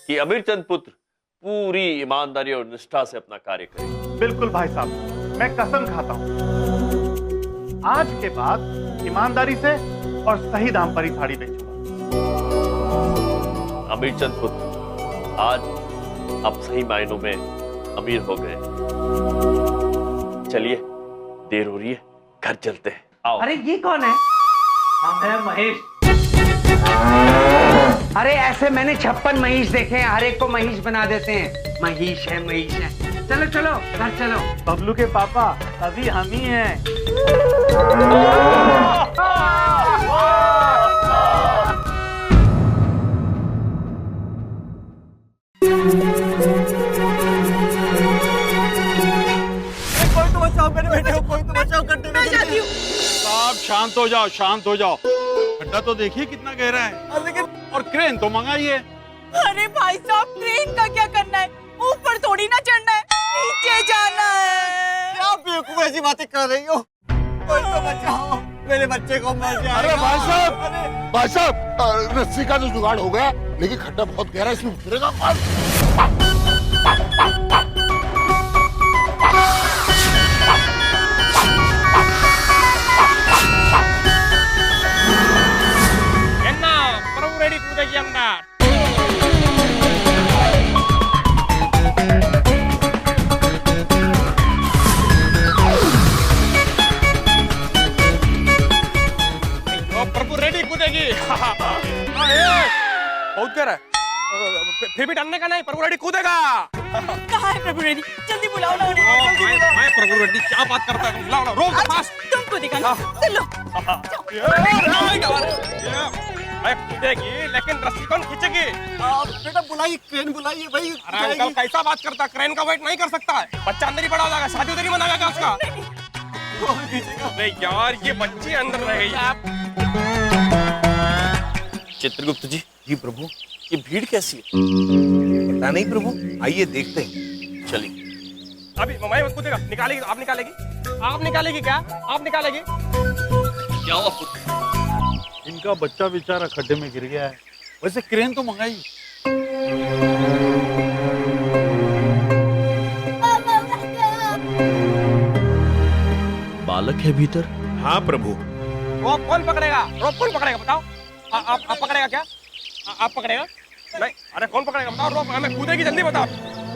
कि अमीर चंद पुत्र पूरी ईमानदारी और निष्ठा से अपना कार्य करेंगे। बिल्कुल भाई साहब, मैं कसम खाता हूं, आज के बाद ईमानदारी से और सही दाम पर ही साड़ी बेचूंगा। अमीर चंद पुत्र, आज आप सही मायनों में अमीर हो गए। चलिए, देर हो रही है, घर चलते हैं। आओ। अरे ये कौन है? हम हैं महेश। अरे ऐसे मैंने 56 महीष देखे हैं, हर एक को महीष बना देते हैं। महीष है, महीष है। चलो चलो घर चलो। बबलू के पापा अभी हम ही हैं। कोई तो बचाओ मेरे बेटे को, कोई तो बचाओ गड्ढे में। साहब शांत हो जाओ, शांत हो जाओ। गड्ढा तो देखिए कितना गहरा है। लेकिन और क्रेन तो मंगाइए। अरे भाई साहब, ट्रेन का क्या करना है? ऊपर थोड़ी ना चढ़ना है, नीचे जाना है। क्या बेवकूफ ऐसी बातें कर रही हो? कोई तो बचाओ, मेरे बच्चे को मर जाएगा। अरे भाई साहब, रस्सी का तो जुगाड़ हो गया, लेकिन खड्डा बहुत गहरा है, इसमें उतरेगा कौन? प्रभु रेडी कूदेगी अंदर। प्रभु रेडी कूदेगी। बहुत कह रहा है, फिर भी डरने का नहीं, प्रभु रेडी कूदेगा। कहाँ है प्रभु रेडी? जल्दी बुलाओ ना उन्हें। मैं प्रभु रेडी क्या बात करता है? बुलाओ ना, रोक दो फास्ट। तुमको दिखाना, चलो। मैं कूदेगी, लेकिन रस्सी कौन खींचेगी? बेटा बुलाइए, क्रेन बुलाइए भाई। अरे अंकल कैसा बात करता है? क्रेन का वेट नहीं कर सकता है। बच्चा अंदर ही बड़ा हो जाएगा, शादी उधर ही मनाएगा क्या उसका? अरे यार, ये बच्ची अंदर रह गई। चित्रगुप्त जी, जी प्रभु। ये भीड़ कैसी है? पता नहीं प्रभु, आइए देखते हैं। चलिए। अभी मैं कूदेगा, निकालेगी? आप निकालेगी? आप निकालेगी क्या? आप निकालेगी? क्या हुआ पुत्र? इनका बच्चा बेचारा खड्डे में गिर गया है। वैसे क्रेन तो मंगाई। बालक है भीतर? हाँ प्रभु। रोप कौन पकड़ेगा? रोप कौन पकड़ेगा बताओ? आप पकड़ेगा क्या? आप पकड़ेगा? नहीं, अरे कौन पकड़ेगा बताओ? रोप हमें कूदेगी, जल्दी बताओ।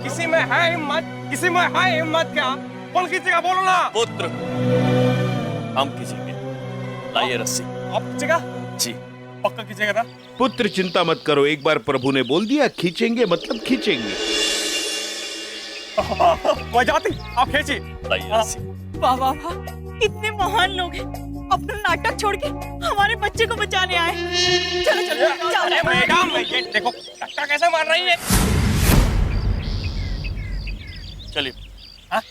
किसी में है हिम्मत? किसी में है हिम्मत क्या? कौन खींचेगा बोलो ना। पुत्र, हम खींचेंगे। लाइए रस्सी। आप खींचेगा? जी। पक्का खींचेगा ना? पुत्र चिंता मत करो, एक बार प्रभु ने बोल दिया खींचेंगे मतलब खींचेंगे। कोई जाती, आप खींची। लाइए रस्सी। वाह वाह वाह, कितने महान लोग हैं, अपना नाटक छोड़ के हमारे बच्चे को बचाने आए। चलो चलो चलो। अरे मैडम, ये देखो धक्का कैसे मार रही है। चलिए। हाँ?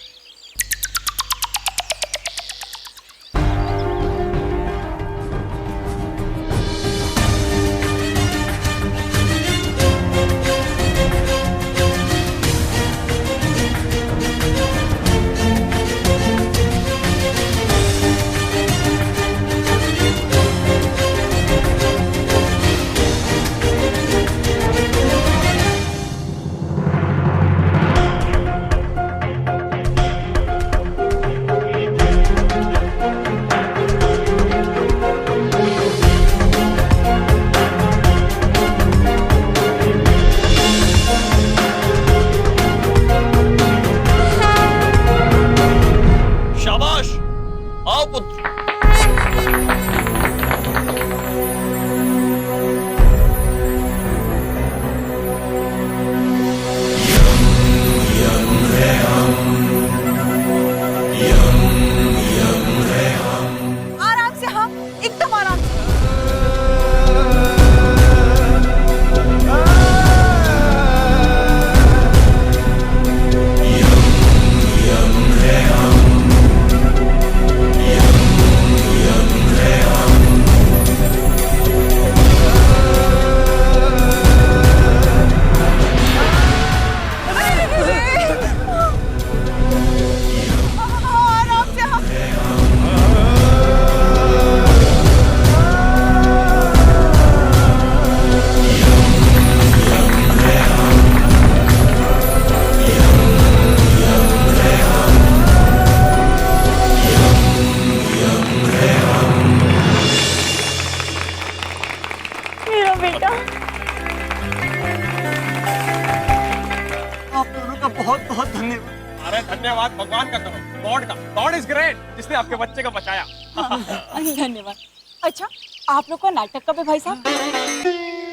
धन्यवाद भगवान का करो, गॉड का। गॉड इज ग्रेट, जिसने आपके बच्चे को बचाया। धन्यवाद। अच्छा, आप लोग का नाटक कब है भाई साहब?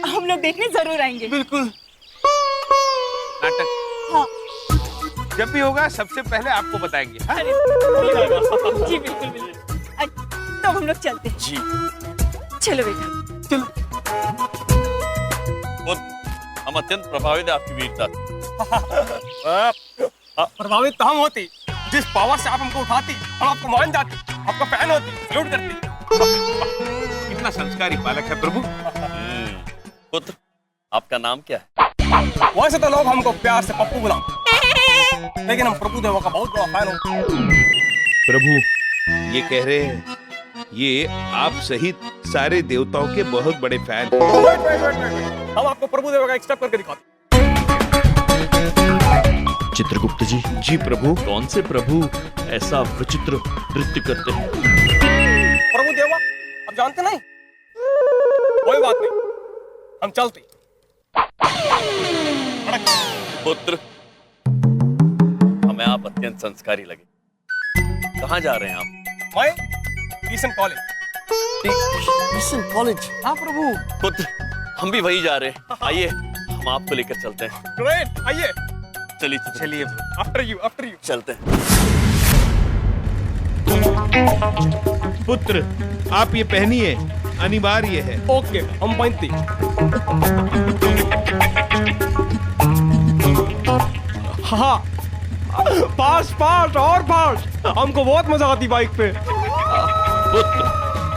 हम लोग देखने जरूर आएंगे। बिल्कुल। नाटक हाँ। जब भी होगा सबसे पहले आपको बताएंगे। हाँ? जी बिल्कुल बिल्कुल। तो हम लोग चलते हैं। जी चलो बेटा। हम हम अत्यंत प्रभावित हैं आपकी वीरता से। प्रभावित तो हम होती, जिस पावर से आप हमको उठाती, हम आपको मान जाती, आपका फैन होती, सैल्यूट करती। कितना संस्कारी बालक है प्रभु। पुत्र, आपका नाम क्या है? वैसे तो लोग हमको प्यार से पप्पू बुलाते, लेकिन हम प्रभु देवा का बहुत बड़ा फैन हो। प्रभु ये कह रहे हैं ये आप सहित सारे देवताओं के बहुत बड़े फैन हैं। हम आपको प्रभु देवा का एक स्टेप करके दिखाते। चित्रगुप्त जी। जी प्रभु। कौन से प्रभु ऐसा विचित्र नृत्य करते हैं? प्रभु देवा आप जानते नहीं? कोई बात नहीं, हम चलते। पुत्र, हमें आप अत्यंत संस्कारी लगे। कहाँ जा रहे हैं आप? मैं टीसन कॉलेज। टीसन कॉलेज? हाँ प्रभु। पुत्र, हम भी वही जा रहे हैं। आइए, हम आपको लेकर चलते हैं। ग्रेट, आइए। चलिए चलिए। After you, after you. चलते हैं। पुत्र, आप ये पहनिए, अनिवार्य है। ओके, हम पहनती। हाँ, पास पास और पास। हमको बहुत मजा आती बाइक पे। पुत्र,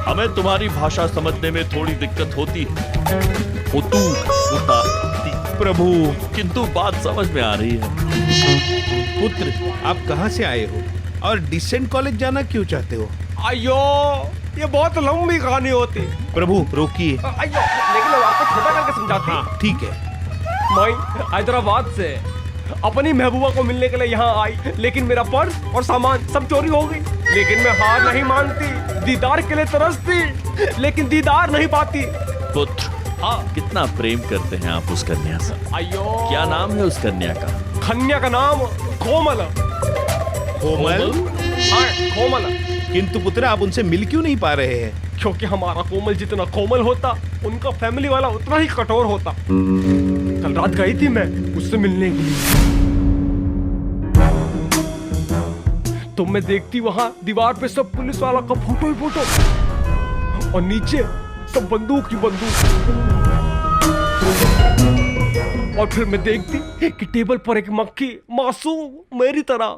हमें तुम्हारी भाषा समझने में थोड़ी दिक्कत होती होता प्रभु, किंतु बात समझ में आ रही है। पुत्र, आप कहाँ से आए हो और डिसेंट कॉलेज जाना क्यों चाहते हो? अयो, ये बहुत लंबी कहानी होती। प्रभु रोकिए। अयो, लेकिन मैं आपको छोटा करके समझाती। हाँ ठीक है। मैं हैदराबाद से अपनी महबूबा को मिलने के लिए यहाँ आई, लेकिन मेरा पर्स और सामान सब चोरी हो गई। लेकिन मैं हार नहीं मानती, दीदार के लिए तरसती, लेकिन दीदार नहीं पाती। पुत्र, हाँ, कितना प्रेम करते हैं आप उस कन्या से। अयो, क्या नाम है उस कन्या का? कन्या का नाम कोमल। कोमल? हाँ, कोमल। किंतु पुत्र, आप उनसे मिल क्यों नहीं पा रहे हैं? क्योंकि हमारा कोमल जितना कोमल होता, उनका फैमिली वाला उतना ही कठोर होता। कल रात गई थी मैं उससे मिलने के लिए, तो मैं देखती वहां दीवार पे सब पुलिस वाला का फोटो ही फोटो, और नीचे सब बंदूक ही बंदूक। और फिर मैं देखती कि टेबल पर एक मक्खी मासूम मेरी तरह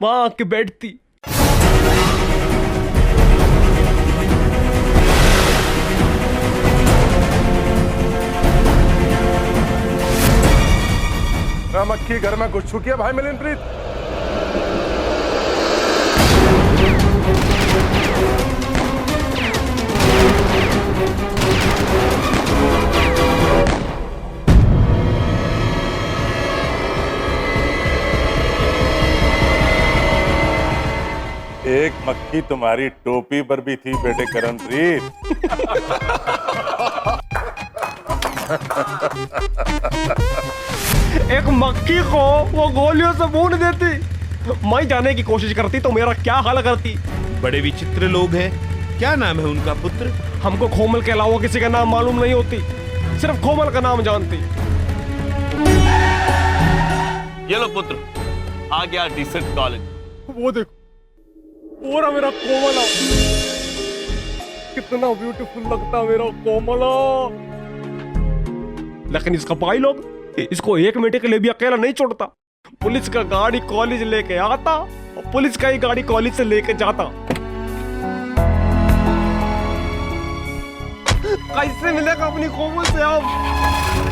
वहां आके बैठती। मक्खी घर में घुस चुकी है भाई मिलिनप्रीत। एक मक्खी तुम्हारी टोपी पर भी थी बेटे करणप्रीत। एक मक्खी को वो गोलियों से भून देती, मैं जाने की कोशिश करती तो मेरा क्या हाल करती। बड़े विचित्र लोग हैं। क्या नाम है उनका पुत्र? हमको कोमल के अलावा किसी का नाम मालूम नहीं होती, सिर्फ कोमल का नाम जानती। ये लो पुत्र, आ गया डिसेंट कॉलेज। वो देखो, पूरा मेरा कोमला, कितना ब्यूटीफुल लगता मेरा कोमला। लेकिन इसका भाई लोग इसको एक मिनट के लिए भी अकेला नहीं छोड़ता। पुलिस का गाड़ी कॉलेज लेके आता और पुलिस का ही गाड़ी कॉलेज से लेके जाता। कैसे मिलेगा अपनी कोमल से अब?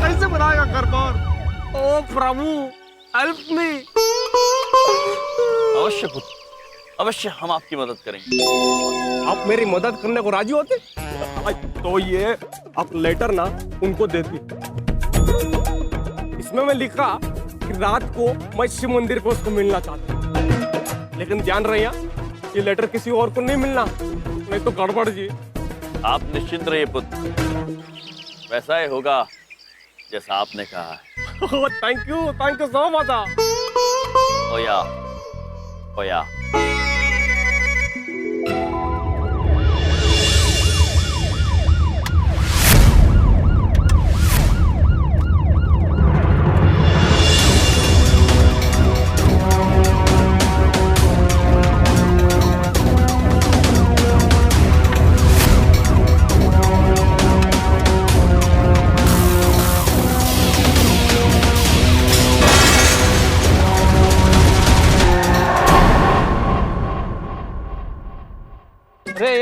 कैसे बनाएगा घर बार? ओ प्रभु, हेल्प मी। अवश्य पुत्र, अवश्य हम आपकी मदद करेंगे। आप मेरी मदद करने को राजी होते? तो ये आप लेटर ना उनको देती। इसमें मैं लिखा कि रात को मैं शिव मंदिर पे उसको मिलना चाहता हूँ, लेकिन ध्यान रहे ये लेटर किसी और को नहीं मिलना, नहीं तो गड़बड़ जी। आप निश्चिंत रहिए पुत्र, वैसा ही होगा जैसा आपने कहा है। Thank you so much. ओया, ओया।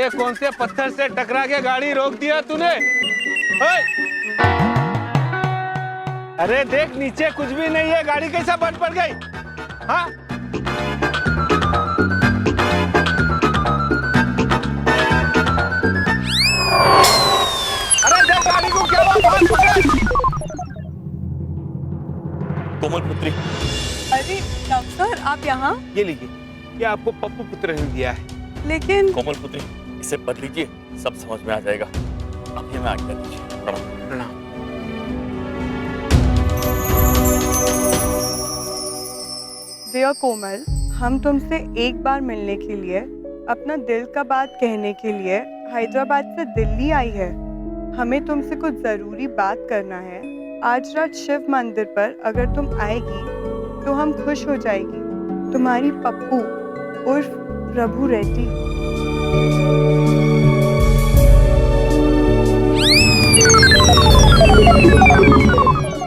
ये कौन से पत्थर से टकरा के गाड़ी रोक दिया तूने? ओए! अरे देख नीचे कुछ भी नहीं है, गाड़ी कैसा बंद पड़ गई? हाँ? अरे देख गाड़ी को क्या हुआ? बहुत पकड़! कोमल पुत्री, अरे डॉक्टर आप यहाँ? ये लीजिए, ये आपको पप्पू पुत्र ने दिया है। लेकिन कोमल पुत्री, इसे पढ़ लीजिए, सब समझ में आ जाएगा। अब ये मैं आज्ञा दीजिए। प्रणाम। प्रणाम। डियर कोमल, हम तुमसे एक बार मिलने के लिए, अपना दिल का बात कहने के लिए हैदराबाद से दिल्ली आई है। हमें तुमसे कुछ जरूरी बात करना है। आज रात शिव मंदिर पर अगर तुम आएगी तो हम खुश हो जाएगी। तुम्हारी पप्पू उर्फ प्रभु रेड्डी।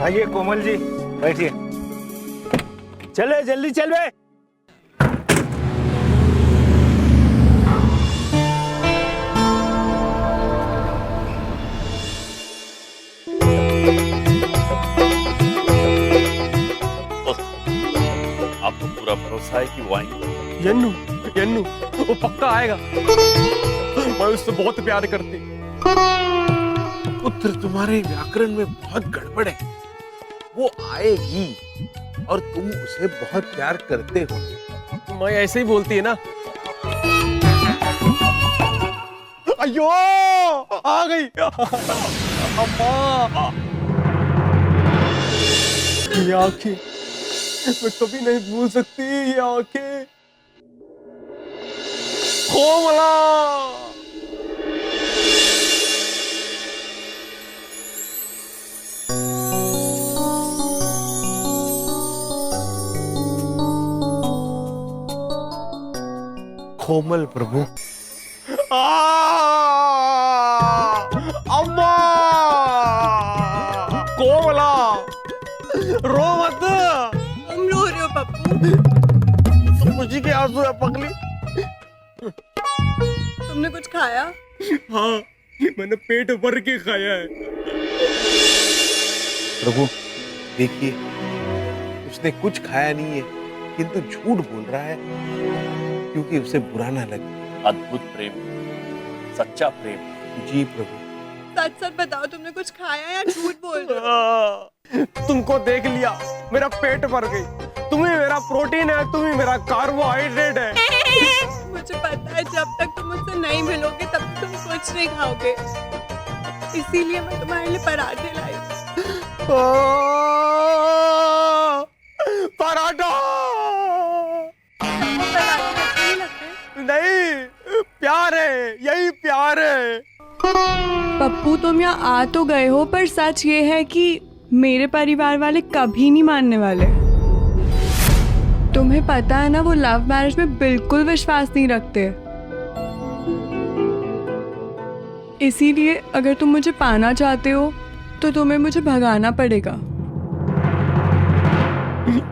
आइए कोमल जी, बैठिए। चले जल्दी चल बे। आपको पूरा भरोसा है कि वो आएंगे? यन्नू, यन्नू, वो पक्का आएगा। मैं उससे बहुत प्यार करती। पुत्र, तुम्हारे व्याकरण में बहुत गड़बड़ है। वो आएगी और तुम उसे बहुत प्यार करते हो। मैं ऐसे ही बोलती है ना। अयो, आ गई अम्मा। ये आंखें मैं कभी नहीं भूल सकती। ये आंखें कोमला। कोमल प्रभु। अम्मा कोमला, रो मत। तुम रो रहे हो पप्पू? खुशी के आंसू है पगली। तुमने कुछ खाया? हाँ, मैंने पेट भर के खाया है। प्रभु देखिए, उसने कुछ खाया नहीं है, किंतु झूठ बोल रहा है क्योंकि उसे बुरा ना लगे। अद्भुत प्रेम, सच्चा प्रेम। जी प्रभु। सच सच बताओ, तुमने कुछ खाया या झूठ बोल रहे हो? तुमको देख लिया, मेरा पेट भर गई। तुम ही मेरा प्रोटीन है, तुम ही मेरा कार्बोहाइड्रेट है। मुझे पता है जब तक तुम मुझसे नहीं मिलोगे तब तक तुम कुछ नहीं खाओगे। इसीलिए मैं तुम्हारे लिए पराठे लाई। पराठा नहीं, प्यार है, यही प्यार है। पप्पू तुम यहाँ आ तो गए हो, पर सच ये है कि मेरे परिवार वाले कभी नहीं मानने वाले। तुम्हें पता है ना, वो लव मैरिज में बिल्कुल विश्वास नहीं रखते। इसीलिए अगर तुम मुझे पाना चाहते हो तो तुम्हें मुझे भगाना पड़ेगा।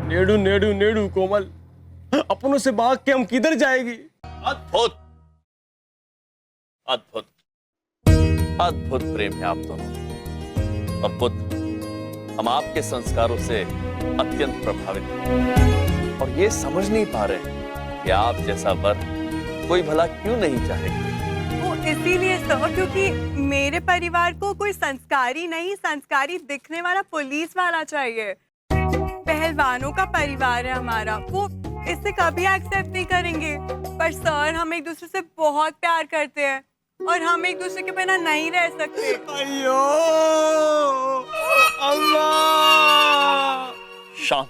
नेडू नेडू नेडू कोमल, अपनों से भाग के हम किधर जाएगी? अद्भुत, अद्भुत, अद्भुत प्रेम है आप दोनों में। और पुत्र, हम आपके संस्कारों से अत्यंत प्रभावित हैं और ये समझ नहीं पा रहे कि आप जैसा वर कोई भला क्यों नहीं चाहेगा। वो इसीलिए सर, क्योंकि मेरे परिवार को कोई संस्कारी नहीं, संस्कारी दिखने वाला पुलिस वाला चाहिए। पहलवानों का परिवार है हमारा, वो इसे कभी एक्सेप्ट नहीं करेंगे। पर सर, हम एक दूसरे से बहुत प्यार करते हैं और हम एक दूसरे के बिना नहीं रह सकते। अयो अल्लाह। शांत,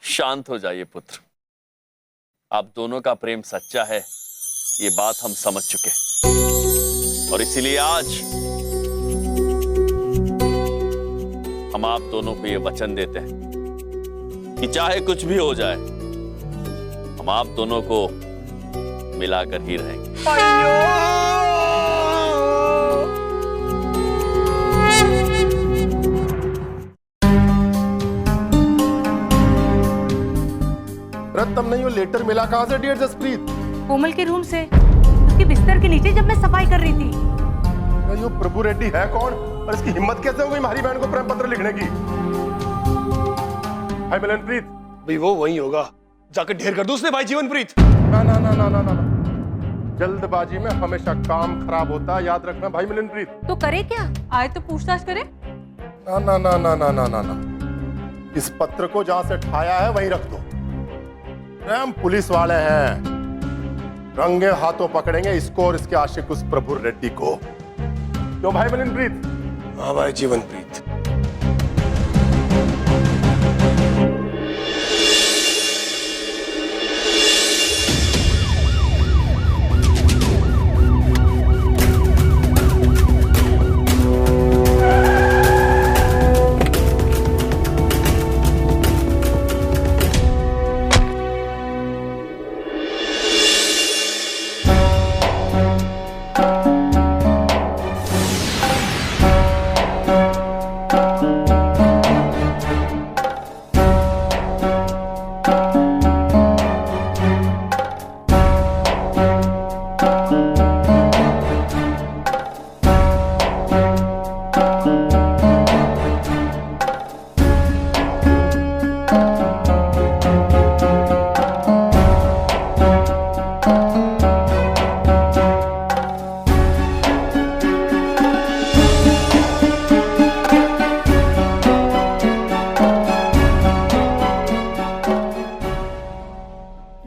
शांत हो जाइए पुत्र। आप दोनों का प्रेम सच्चा है, ये बात हम समझ चुके हैं और इसीलिए आज हम आप दोनों को ये वचन देते हैं कि चाहे कुछ भी हो जाए, हम आप दोनों को मिलाकर ही रहेंगे। रत्तम नहीं, वो लेटर मिला कहाँ से डियर जसप्रीत? कोमल के रूम से। उसके बिस्तर के नीचे जब मैं सफाई कर रही थी। ये प्रभु रेड्डी है कौन और इसकी हिम्मत कैसे हो गई हमारी बहन को प्रेम पत्र लिखने की? भाई मिलनप्रीत भाई वो वही होगा, जाकर ढेर कर दो उसने भाई जीवनप्रीत। ना ना ना ना ना ना जल्दबाजी में हमेशा काम खराब होता है, याद रखना भाई मिलनप्रीत। तो करे क्या? आए तो पूछताछ करे। ना ना ना ना ना ना ना ना इस पत्र को जहां से ठाया है वहीं रख दो। हम पुलिस वाले हैं, रंगे हाथों पकड़ेंगे इसको और इसके आशिक उस प्रभु रेड्डी को। क्यों भाई मिलनप्रीत? हाँ भाई जीवनप्रीत।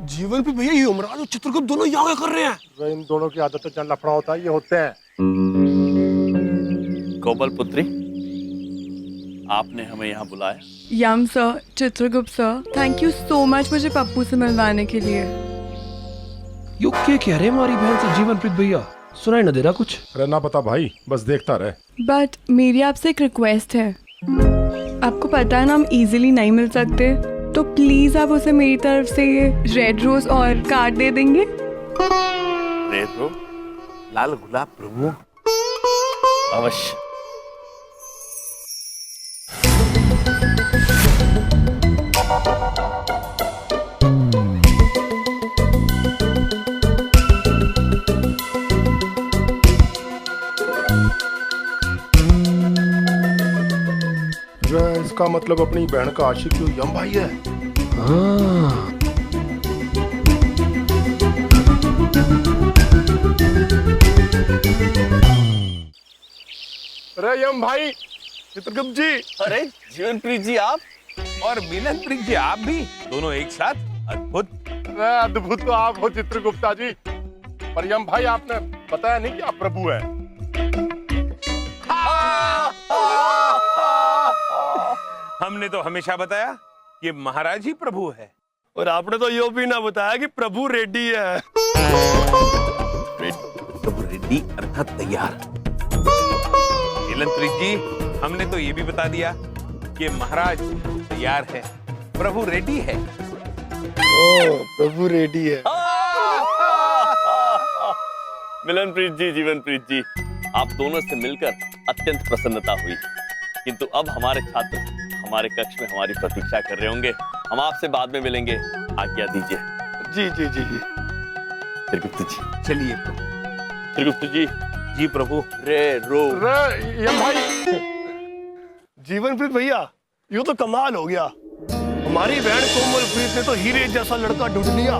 जीवनप्रीत भैया ये उमरान और चित्रगुप्त दोनों यहाँ क्या कर रहे हैं? इन दोनों की आदत जहाँ लफड़ा होता है ये होते हैं। कोमल पुत्री, आपने हमें यहाँ बुलाया? Yam sir, Chitragupta sir, thank you so much मुझे पप्पू से मिलवाने के लिए। यो क्या कह रहे हमारी बहन से जीवनप्रीत भैया? सुनाई न दे रहा कुछ? अरे ना पता भाई, बस देखता रहे। बट मेरी आपसे एक रिक्वेस्ट है, आपको पता है ना हम इजीली नहीं मिल सकते, तो प्लीज आप उसे मेरी तरफ से ये रेड रोज और कार्ड दे देंगे। रेड रोज, लाल गुलाब प्रभु। अवश्य। इसका मतलब अपनी बहन का आशिक जो यम भाई है। अरे यम भाई, चित्रगुप्त जी। अरे जीवनप्रीत जी आप? और मिलनप्रीत जी आप भी, दोनों एक साथ? अद्भुत। अरे अद्भुत तो आप हो चित्रगुप्ता जी, पर यम भाई आपने बताया नहीं कि आप प्रभु हैं। हमने तो हमेशा बताया कि महाराज ही प्रभु है। और आपने तो यो भी ना बताया कि प्रभु रेड्डी है। प्रभु रेड्डी अर्थात तैयार। मिलनप्रीत जी, हमने तो ये भी बता दिया कि महाराज तैयार है, प्रभु रेड्डी है। प्रभु रेड्डी है। मिलनप्रीत जी, जीवनप्रीत जी, आप दोनों से मिलकर अत्यंत प्रसन्नता हुई, किंतु अब हमारे छात्र हमारे कक्ष में हमारी प्रतीक्षा कर रहे होंगे। हम आपसे बाद में मिलेंगे, आज्ञा दीजिए। जी जी जी जी। त्रिगुप्त जी चलिए। त्रिगुप्त जी। जी प्रभु। रे रो रे यम भाई। जीवनप्रीत भैया, ये तो कमाल हो गया। हमारी बहन कोमलप्रीत ने तो हीरे जैसा लड़का ढूंढ लिया।